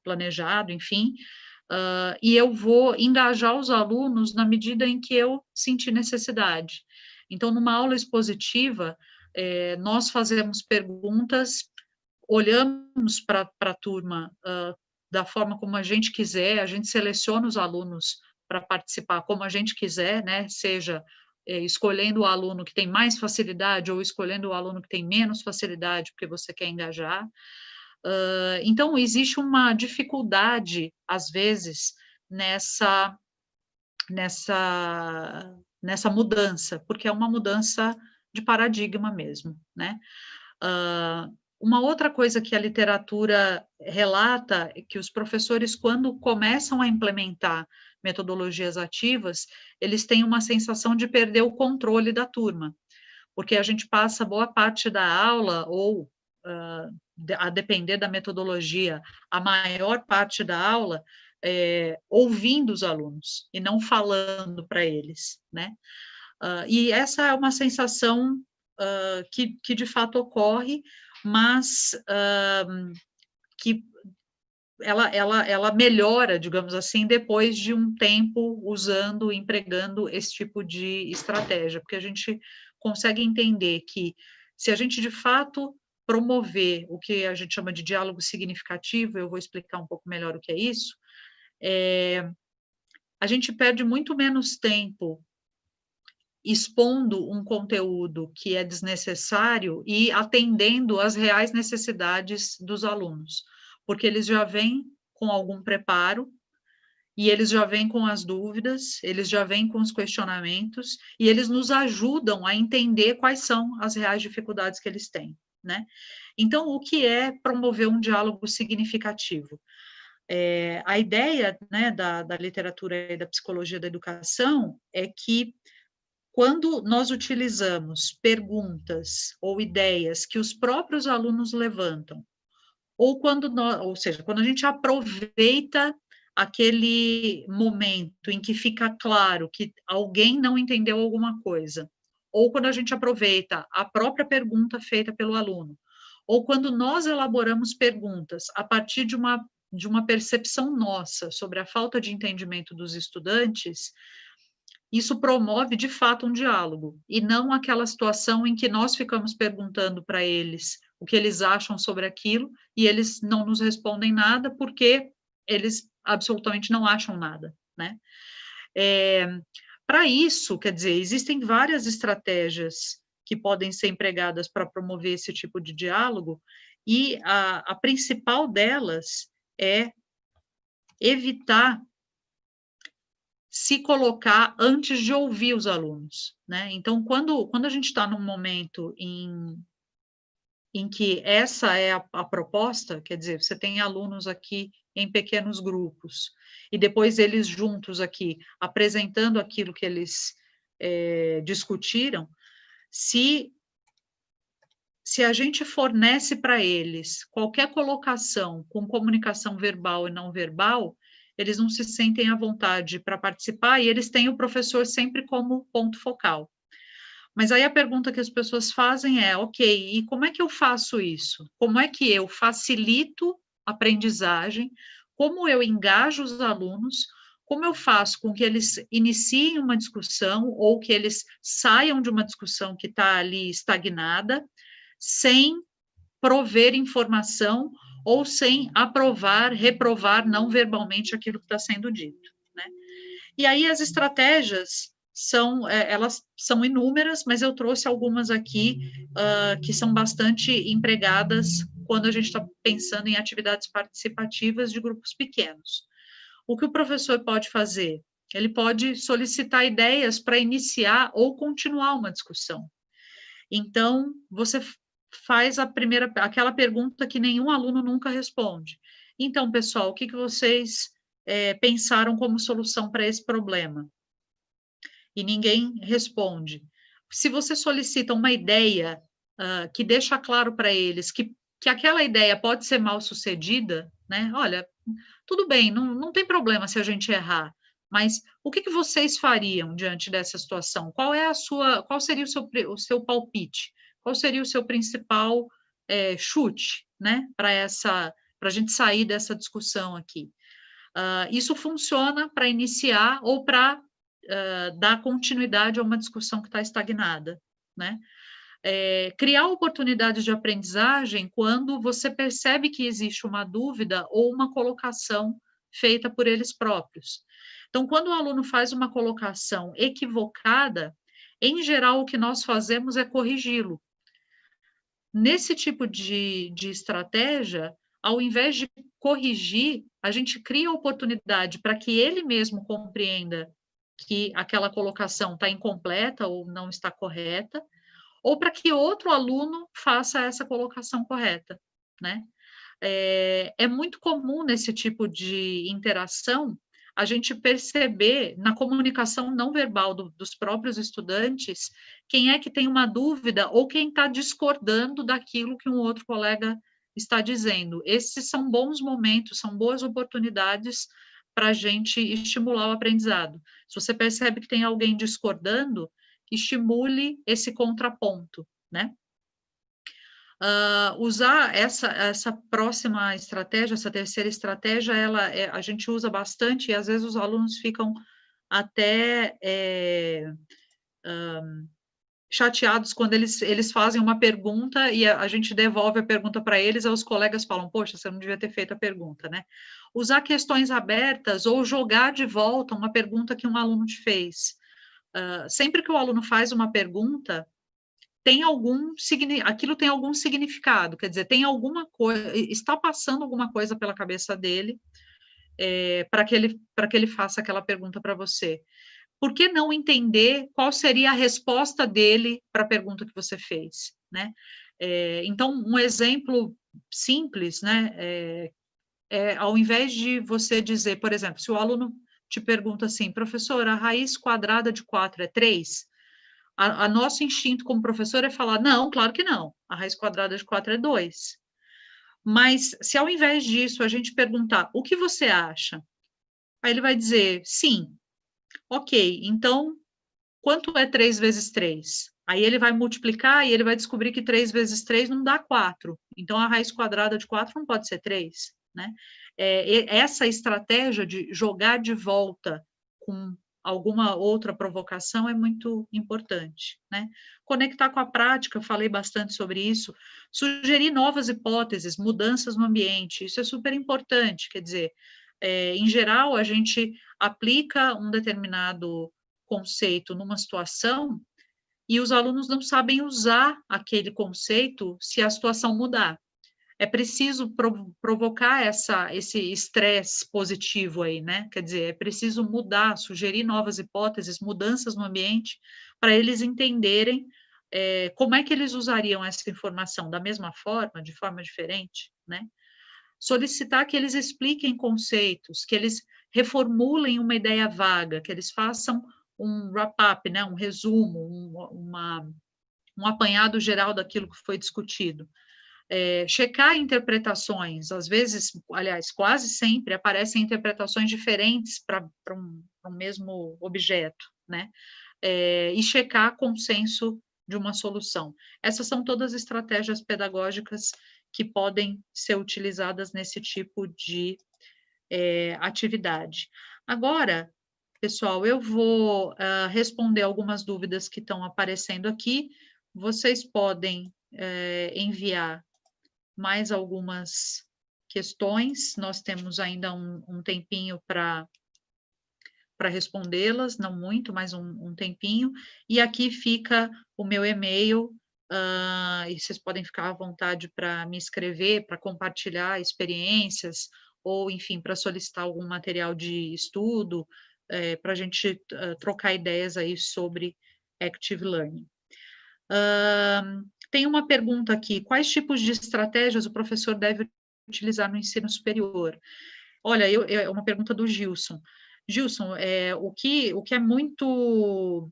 planejado, enfim, e eu vou engajar os alunos na medida em que eu sentir necessidade. Então, numa aula expositiva, nós fazemos perguntas, olhamos para a turma da forma como a gente quiser, a gente seleciona os alunos para participar como a gente quiser, né? Seja escolhendo o aluno que tem mais facilidade ou escolhendo o aluno que tem menos facilidade, porque você quer engajar. Então, existe uma dificuldade, às vezes, nessa mudança, porque é uma mudança de paradigma mesmo, né? Uma outra coisa que a literatura relata é que os professores, quando começam a implementar metodologias ativas, eles têm uma sensação de perder o controle da turma, porque a gente passa boa parte da aula, ou a depender da metodologia, a maior parte da aula, ouvindo os alunos e não falando para eles, né? E essa é uma sensação que de fato ocorre, mas que ela melhora, digamos assim, depois de um tempo usando, empregando esse tipo de estratégia, porque a gente consegue entender que se a gente de fato promover o que a gente chama de diálogo significativo, eu vou explicar um pouco melhor o que é isso, a gente perde muito menos tempo expondo um conteúdo que é desnecessário e atendendo às reais necessidades dos alunos, porque eles já vêm com algum preparo e eles já vêm com as dúvidas, eles já vêm com os questionamentos e eles nos ajudam a entender quais são as reais dificuldades que eles têm, né? Então, o que é promover um diálogo significativo? A ideia, né, da literatura e da psicologia da educação é que quando nós utilizamos perguntas ou ideias que os próprios alunos levantam, ou seja, quando a gente aproveita aquele momento em que fica claro que alguém não entendeu alguma coisa, ou quando a gente aproveita a própria pergunta feita pelo aluno, ou quando nós elaboramos perguntas a partir de uma percepção nossa sobre a falta de entendimento dos estudantes, isso promove de fato um diálogo, e não aquela situação em que nós ficamos perguntando para eles o que eles acham sobre aquilo e eles não nos respondem nada porque eles absolutamente não acham nada, né? Para isso, quer dizer, existem várias estratégias que podem ser empregadas para promover esse tipo de diálogo, e a principal delas é evitar se colocar antes de ouvir os alunos, né? Então, quando a gente está num momento em que essa é a proposta, quer dizer, você tem alunos aqui em pequenos grupos, e depois eles juntos aqui, apresentando aquilo que eles discutiram, se a gente fornece para eles qualquer colocação com comunicação verbal e não verbal, eles não se sentem à vontade para participar e eles têm o professor sempre como ponto focal. Mas aí a pergunta que as pessoas fazem é: ok, e como é que eu faço isso? Como é que eu facilito a aprendizagem? Como eu engajo os alunos? Como eu faço com que eles iniciem uma discussão ou que eles saiam de uma discussão que está ali estagnada, sem prover informação ou sem aprovar, reprovar não verbalmente aquilo que está sendo dito, né? E aí as estratégias elas são inúmeras, mas eu trouxe algumas aqui que são bastante empregadas quando a gente está pensando em atividades participativas de grupos pequenos. O que o professor pode fazer? Ele pode solicitar ideias para iniciar ou continuar uma discussão. Então, você faz aquela pergunta que nenhum aluno nunca responde. Então, pessoal, o que vocês pensaram como solução para esse problema? E ninguém responde. Se você solicita uma ideia que deixa claro para eles que aquela ideia pode ser mal sucedida, né? Olha, tudo bem, não tem problema se a gente errar, mas o que vocês fariam diante dessa situação? Qual seria o seu palpite? Qual seria o seu principal chute, né? Para a gente sair dessa discussão aqui. Isso funciona para iniciar ou para dar continuidade a uma discussão que está estagnada, né? Criar oportunidades de aprendizagem quando você percebe que existe uma dúvida ou uma colocação feita por eles próprios. Então, quando o aluno faz uma colocação equivocada, em geral, o que nós fazemos é corrigi-lo. Nesse tipo de estratégia, ao invés de corrigir, a gente cria oportunidade para que ele mesmo compreenda que aquela colocação está incompleta ou não está correta, ou para que outro aluno faça essa colocação correta, né? É muito comum nesse tipo de interação a gente perceber na comunicação não verbal dos próprios estudantes quem é que tem uma dúvida ou quem está discordando daquilo que um outro colega está dizendo. Esses são bons momentos, são boas oportunidades para a gente estimular o aprendizado. Se você percebe que tem alguém discordando, estimule esse contraponto, né? Usar essa próxima estratégia, essa terceira estratégia, a gente usa bastante, e às vezes os alunos ficam até chateados quando eles fazem uma pergunta e a gente devolve a pergunta para eles, aí os colegas falam, poxa, você não devia ter feito a pergunta, né? Usar questões abertas ou jogar de volta uma pergunta que um aluno te fez. Sempre que o aluno faz uma pergunta, aquilo tem algum significado, quer dizer, tem alguma coisa, está passando alguma coisa pela cabeça dele, para que ele faça aquela pergunta para você. Por que não entender qual seria a resposta dele para a pergunta que você fez, né? Então, um exemplo simples, né? Ao invés de você dizer, por exemplo, se o aluno te pergunta assim, professor, a raiz quadrada de 4 é 3? A nosso instinto como professor é falar, não, claro que não, a raiz quadrada de 4 é 2. Mas se ao invés disso a gente perguntar, o que você acha? Aí ele vai dizer, sim, ok, então quanto é 3 vezes 3? Aí ele vai multiplicar e ele vai descobrir que 3 vezes 3 não dá 4. Então, a raiz quadrada de 4 não pode ser 3, né? Essa estratégia de jogar de volta com alguma outra provocação é muito importante, né? Conectar com a prática, eu falei bastante sobre isso. Sugerir novas hipóteses, mudanças no ambiente, isso é super importante, quer dizer, em geral, a gente aplica um determinado conceito numa situação e os alunos não sabem usar aquele conceito se a situação mudar. É preciso provocar esse estresse positivo aí, né? Quer dizer, é preciso mudar, sugerir novas hipóteses, mudanças no ambiente, para eles entenderem como é que eles usariam essa informação da mesma forma, de forma diferente, né? Solicitar que eles expliquem conceitos, que eles reformulem uma ideia vaga, que eles façam um wrap-up, né, um resumo, um apanhado geral daquilo que foi discutido. Checar interpretações, às vezes, aliás, quase sempre aparecem interpretações diferentes para um mesmo objeto, né? E checar consenso de uma solução. Essas são todas estratégias pedagógicas que podem ser utilizadas nesse tipo de atividade. Agora, pessoal, eu vou responder algumas dúvidas que estão aparecendo aqui. Vocês podem enviar mais algumas questões. Nós temos ainda um tempinho para respondê-las, não muito, mas um tempinho. E aqui fica o meu e-mail, e vocês podem ficar à vontade para me escrever, para compartilhar experiências, ou, enfim, para solicitar algum material de estudo, para a gente trocar ideias aí sobre Active Learning. Tem uma pergunta aqui, quais tipos de estratégias o professor deve utilizar no ensino superior? Olha, é uma pergunta do Gilson. Gilson, o que é muito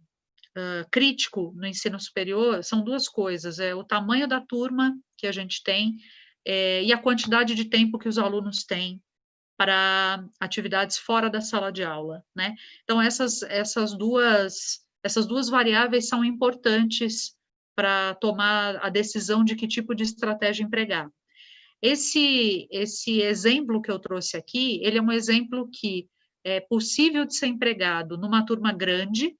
crítico no ensino superior são duas coisas, o tamanho da turma que a gente tem e a quantidade de tempo que os alunos têm para atividades fora da sala de aula, né? Então, essas duas variáveis são importantes para tomar a decisão de que tipo de estratégia empregar. Esse exemplo que eu trouxe aqui, ele é um exemplo que é possível de ser empregado numa turma grande,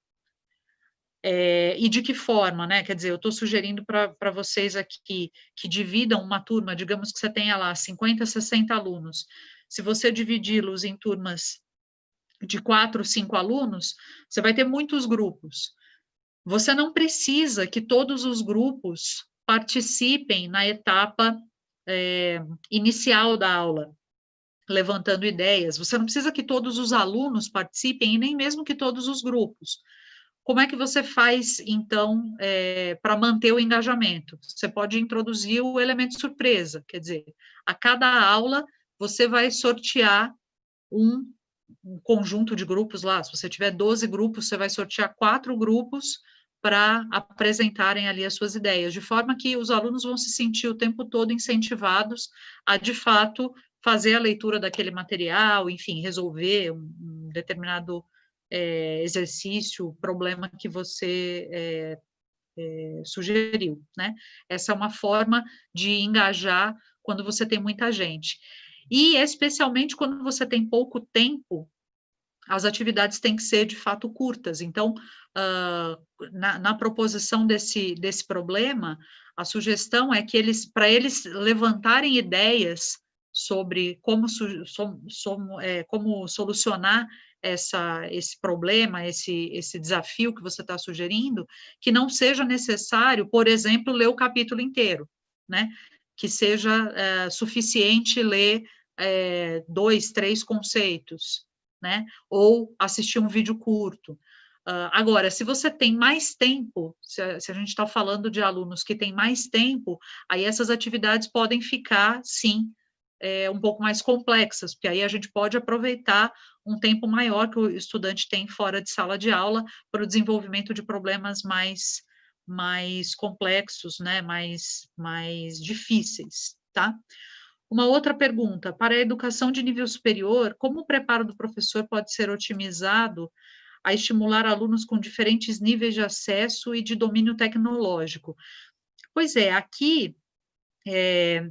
e de que forma, né? Quer dizer, eu estou sugerindo para vocês aqui que dividam uma turma, digamos que você tenha lá 50, 60 alunos. Se você dividi-los em turmas de 4, 5 alunos, você vai ter muitos grupos. Você não precisa que todos os grupos participem na etapa inicial da aula, levantando ideias. Você não precisa que todos os alunos participem e nem mesmo que todos os grupos. Como é que você faz, então, para manter o engajamento? Você pode introduzir o elemento surpresa, quer dizer, a cada aula você vai sortear um conjunto de grupos lá. Se você tiver 12 grupos, você vai sortear 4 grupos para apresentarem ali as suas ideias, de forma que os alunos vão se sentir o tempo todo incentivados a, de fato, fazer a leitura daquele material, enfim, resolver um determinado exercício, problema que você sugeriu, né? Essa é uma forma de engajar quando você tem muita gente. E especialmente quando você tem pouco tempo, as atividades têm que ser de fato curtas. Então, na proposição desse problema, a sugestão é que para eles levantarem ideias sobre como solucionar esse problema, esse desafio que você está sugerindo, que não seja necessário, por exemplo, ler o capítulo inteiro, né? Que seja suficiente ler 2, 3 conceitos, né? Ou assistir um vídeo curto. Agora, se você tem mais tempo, se a gente está falando de alunos que têm mais tempo, aí essas atividades podem ficar, sim, um pouco mais complexas, porque aí a gente pode aproveitar um tempo maior que o estudante tem fora de sala de aula para o desenvolvimento de problemas mais complexos, né, mais difíceis, tá? Uma outra pergunta, para a educação de nível superior, como o preparo do professor pode ser otimizado a estimular alunos com diferentes níveis de acesso e de domínio tecnológico? Pois é, aqui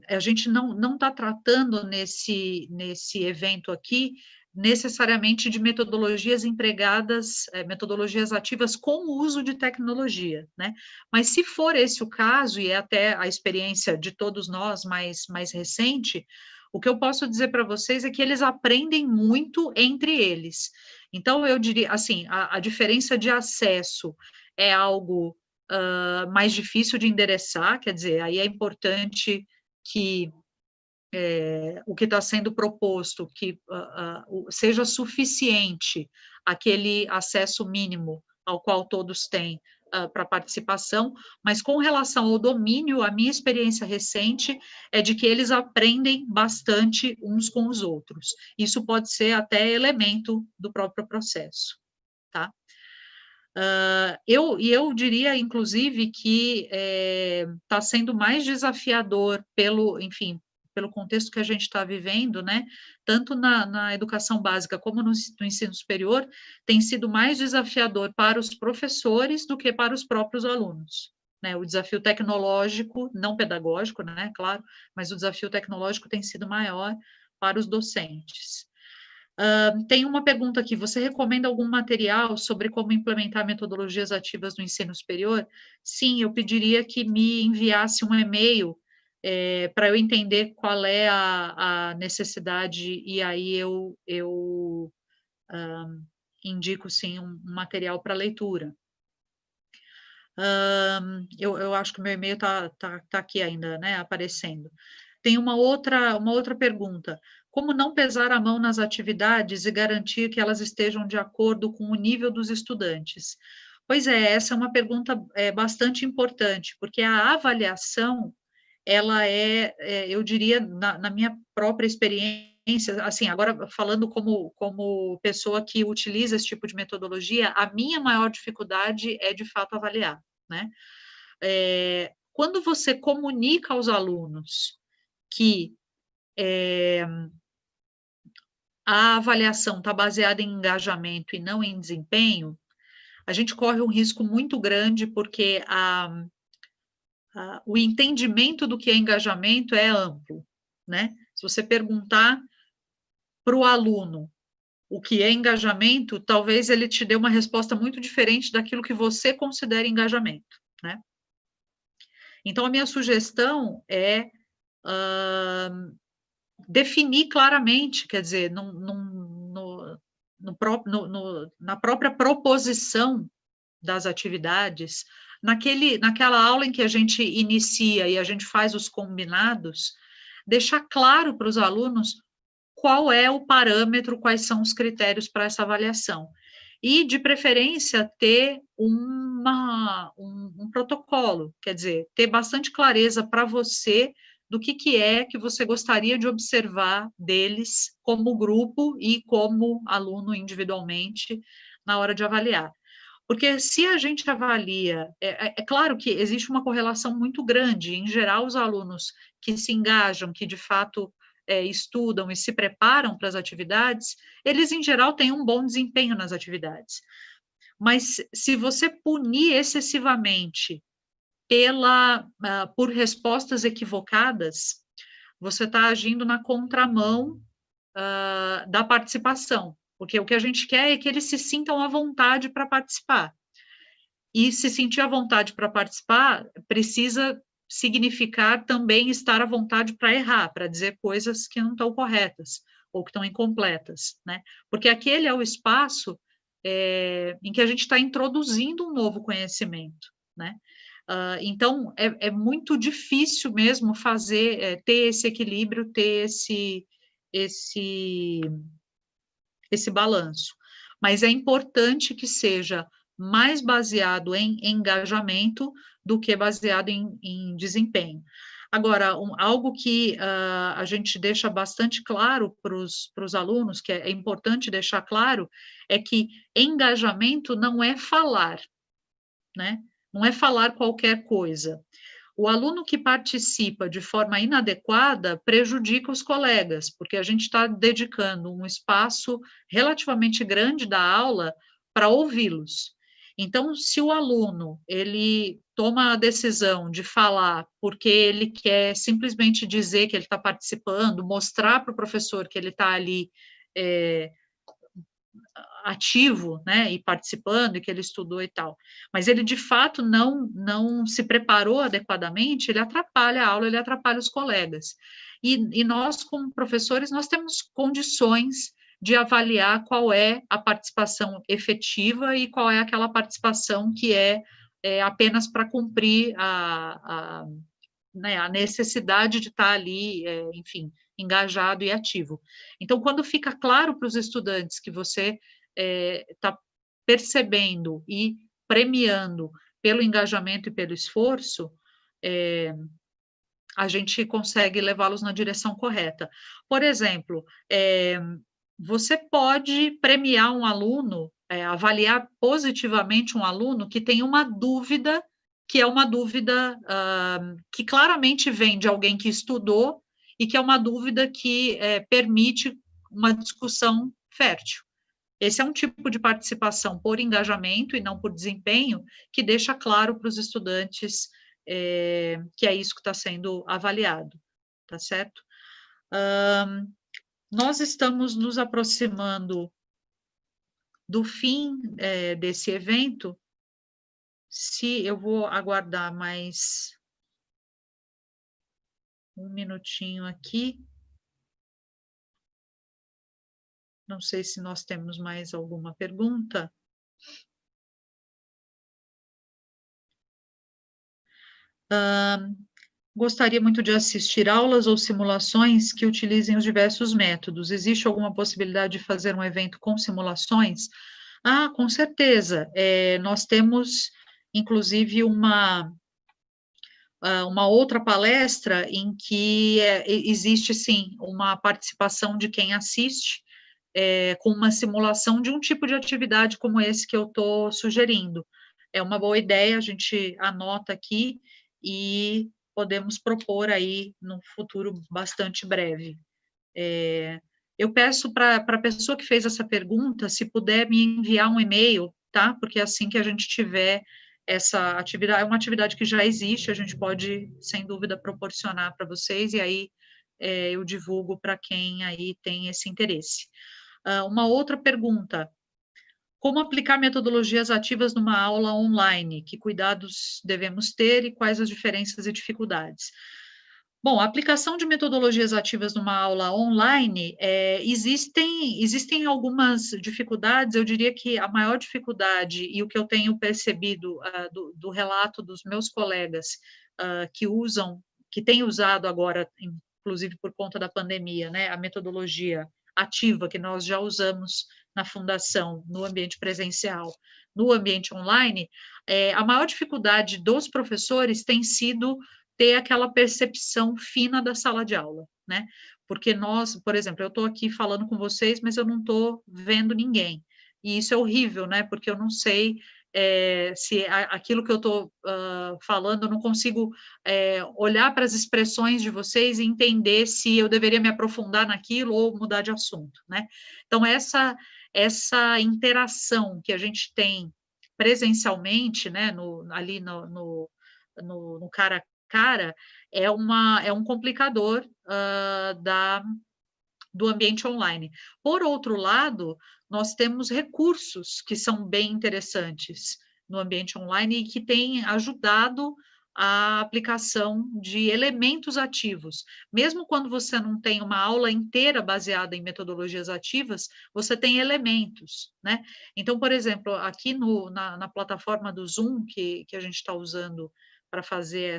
a gente não está tratando nesse evento aqui necessariamente de metodologias empregadas, metodologias ativas com o uso de tecnologia, né? Mas se for esse o caso, e é até a experiência de todos nós mais recente, o que eu posso dizer para vocês é que eles aprendem muito entre eles. Então, eu diria, assim, a diferença de acesso é algo mais difícil de endereçar, quer dizer, aí é importante que o que está sendo proposto, que seja suficiente aquele acesso mínimo ao qual todos têm para participação, mas com relação ao domínio, a minha experiência recente é de que eles aprendem bastante uns com os outros. Isso pode ser até elemento do próprio processo, tá? Eu diria, inclusive, que está sendo mais desafiador enfim, pelo contexto que a gente está vivendo, né? Tanto na educação básica como no ensino superior, tem sido mais desafiador para os professores do que para os próprios alunos. Né? O desafio tecnológico, não pedagógico, né? Claro, mas o desafio tecnológico tem sido maior para os docentes. Tem uma pergunta aqui, você recomenda algum material sobre como implementar metodologias ativas no ensino superior? Sim, eu pediria que me enviasse um e-mail para eu entender qual é a necessidade, e aí eu indico, sim, um material para leitura. Eu acho que o meu e-mail está aqui ainda, né, aparecendo. Tem uma outra pergunta. Como não pesar a mão nas atividades e garantir que elas estejam de acordo com o nível dos estudantes? Pois é, essa é uma pergunta bastante importante, porque a avaliação, ela eu diria, na minha própria experiência, assim, agora falando como pessoa que utiliza esse tipo de metodologia, a minha maior dificuldade é, de fato, avaliar, né? Quando você comunica aos alunos que a avaliação está baseada em engajamento e não em desempenho, a gente corre um risco muito grande, porque o entendimento do que é engajamento é amplo, né? Se você perguntar para o aluno o que é engajamento, talvez ele te dê uma resposta muito diferente daquilo que você considera engajamento, né? Então, a minha sugestão é definir claramente, quer dizer, na própria proposição das atividades, naquela aula em que a gente inicia e a gente faz os combinados, deixar claro para os alunos qual é o parâmetro, quais são os critérios para essa avaliação. E, de preferência, ter um protocolo, quer dizer, ter bastante clareza para você do que é que você gostaria de observar deles como grupo e como aluno individualmente na hora de avaliar. Porque se a gente avalia, é claro que existe uma correlação muito grande, em geral, os alunos que se engajam, que de fato estudam e se preparam para as atividades, eles, em geral, têm um bom desempenho nas atividades. Mas se você punir excessivamente por respostas equivocadas, você está agindo na contramão da participação, porque o que a gente quer é que eles se sintam à vontade para participar. E se sentir à vontade para participar, precisa significar também estar à vontade para errar, para dizer coisas que não estão corretas ou que estão incompletas, né? Porque aquele é o espaço em que a gente está introduzindo um novo conhecimento, né? Então, é muito difícil mesmo ter esse equilíbrio, ter esse balanço. Mas é importante que seja mais baseado em engajamento do que baseado em desempenho. Agora, algo que a gente deixa bastante claro para os alunos, que é importante deixar claro, é que engajamento não é falar, né? Não é falar qualquer coisa. O aluno que participa de forma inadequada prejudica os colegas, porque a gente está dedicando um espaço relativamente grande da aula para ouvi-los. Então, se o aluno ele toma a decisão de falar porque ele quer simplesmente dizer que ele está participando, mostrar para o professor que ele está ali ativo, né, e participando, e que ele estudou e tal, mas ele de fato não se preparou adequadamente, ele atrapalha a aula, ele atrapalha os colegas. E nós, como professores, nós temos condições de avaliar qual é a participação efetiva e qual é aquela participação que é apenas para cumprir né, a necessidade de estar ali, enfim, engajado e ativo. Então, quando fica claro para os estudantes que você está percebendo e premiando pelo engajamento e pelo esforço, a gente consegue levá-los na direção correta. Por exemplo, você pode premiar um aluno, avaliar positivamente um aluno que tem uma dúvida, que é uma dúvida que claramente vem de alguém que estudou e que é uma dúvida que permite uma discussão fértil. Esse é um tipo de participação por engajamento e não por desempenho, que deixa claro para os estudantes que é isso que está sendo avaliado, tá certo? Nós estamos nos aproximando do fim desse evento. Se eu vou aguardar mais um minutinho aqui. Não sei se nós temos mais alguma pergunta. Gostaria muito de assistir aulas ou simulações que utilizem os diversos métodos. Existe alguma possibilidade de fazer um evento com simulações? Com certeza. Nós temos, inclusive, uma outra palestra em que existe, sim, uma participação de quem assiste, com uma simulação de um tipo de atividade como esse que eu estou sugerindo. É uma boa ideia, a gente anota aqui e podemos propor aí no futuro bastante breve. Eu peço para a pessoa que fez essa pergunta, se puder me enviar um e-mail, tá? Porque assim que a gente tiver essa atividade, é uma atividade que já existe, a gente pode, sem dúvida, proporcionar para vocês, e aí eu divulgo para quem aí tem esse interesse. Uma outra pergunta: como aplicar metodologias ativas numa aula online? Que cuidados devemos ter e quais as diferenças e dificuldades? Bom, a aplicação de metodologias ativas numa aula online, existem algumas dificuldades. Eu diria que a maior dificuldade, e o que eu tenho percebido do relato dos meus colegas que têm usado agora, inclusive por conta da pandemia, né, a metodologia ativa que nós já usamos na fundação, no ambiente presencial, no ambiente online, a maior dificuldade dos professores tem sido ter aquela percepção fina da sala de aula, né? Porque nós, por exemplo, eu estou aqui falando com vocês, mas eu não estou vendo ninguém. E isso é horrível, né? Porque eu não sei se aquilo que eu estou falando, eu não consigo olhar para as expressões de vocês e entender se eu deveria me aprofundar naquilo ou mudar de assunto, né? Então, essa interação que a gente tem presencialmente, né, ali no cara a cara, é um complicador do ambiente online. Por outro lado, nós temos recursos que são bem interessantes no ambiente online e que têm ajudado a aplicação de elementos ativos. Mesmo quando você não tem uma aula inteira baseada em metodologias ativas, você tem elementos, né? Então, por exemplo, aqui na plataforma do Zoom, que a gente está usando para fazer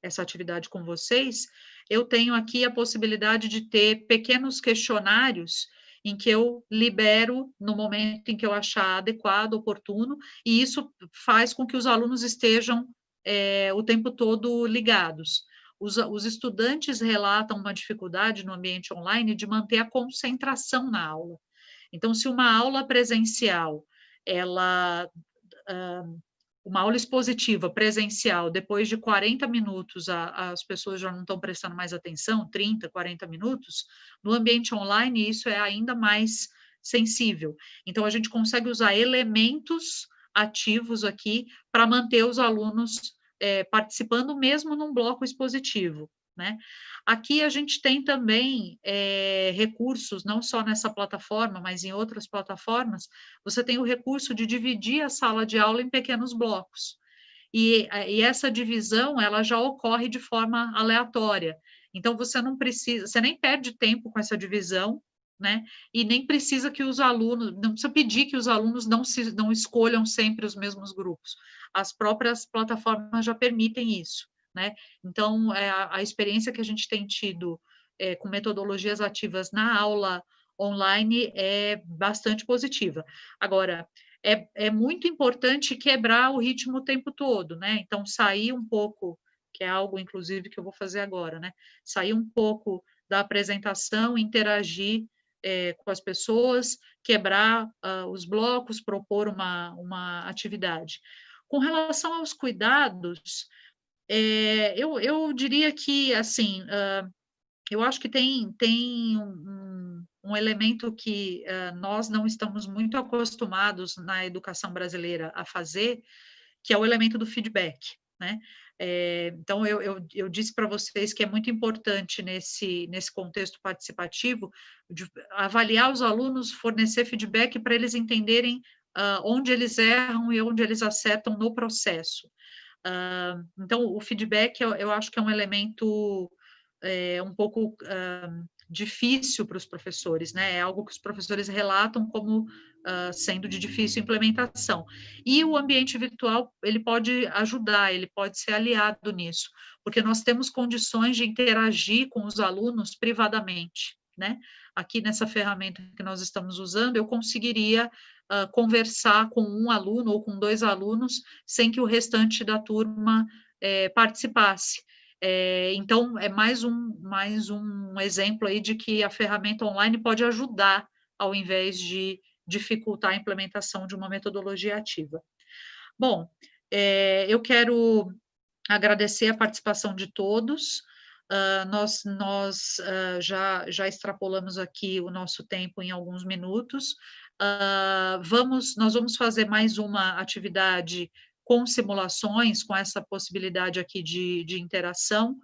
essa atividade com vocês, eu tenho aqui a possibilidade de ter pequenos questionários em que eu libero no momento em que eu achar adequado, oportuno, e isso faz com que os alunos estejam o tempo todo ligados. Os estudantes relatam uma dificuldade no ambiente online de manter a concentração na aula. Então, se uma aula presencial, ela uma aula expositiva presencial, depois de 40 minutos, as pessoas já não estão prestando mais atenção, 30, 40 minutos, no ambiente online isso é ainda mais sensível. Então, a gente consegue usar elementos ativos aqui para manter os alunos participando mesmo num bloco expositivo, né? Aqui a gente tem também recursos, não só nessa plataforma, mas em outras plataformas, você tem o recurso de dividir a sala de aula em pequenos blocos. E essa divisão, ela já ocorre de forma aleatória. Então, você não precisa, você nem perde tempo com essa divisão, né? E nem precisa que os alunos, não precisa pedir que os alunos não escolham sempre os mesmos grupos. As próprias plataformas já permitem isso, né? Então, a experiência que a gente tem tido com metodologias ativas na aula online é bastante positiva. Agora, é muito importante quebrar o ritmo o tempo todo, né? Então, sair um pouco, que é algo, inclusive, que eu vou fazer agora, né? Sair um pouco da apresentação, interagir com as pessoas, quebrar os blocos, propor uma atividade. Com relação aos cuidados, eu diria que, assim, eu acho que tem um elemento que nós não estamos muito acostumados na educação brasileira a fazer, que é o elemento do feedback, né? Então, eu disse para vocês que é muito importante nesse contexto participativo avaliar os alunos, fornecer feedback para eles entenderem onde eles erram e onde eles acertam no processo. Então, o feedback eu acho que é um elemento um pouco difícil para os professores, né? É algo que os professores relatam como sendo de difícil implementação. E o ambiente virtual, ele pode ajudar, ele pode ser aliado nisso, porque nós temos condições de interagir com os alunos privadamente, né? Aqui nessa ferramenta que nós estamos usando, eu conseguiria conversar com um aluno ou com dois alunos sem que o restante da turma participasse. Então, é mais um exemplo aí de que a ferramenta online pode ajudar, ao invés de dificultar a implementação de uma metodologia ativa. Bom, eu quero agradecer a participação de todos. Nós já extrapolamos aqui o nosso tempo em alguns minutos. Nós vamos fazer mais uma atividade com simulações, com essa possibilidade aqui de interação,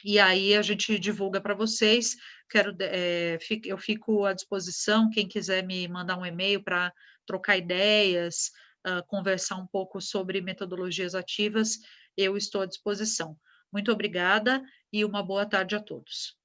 e aí a gente divulga para vocês. Eu fico à disposição, quem quiser me mandar um e-mail para trocar ideias, conversar um pouco sobre metodologias ativas, eu estou à disposição. Muito obrigada e uma boa tarde a todos.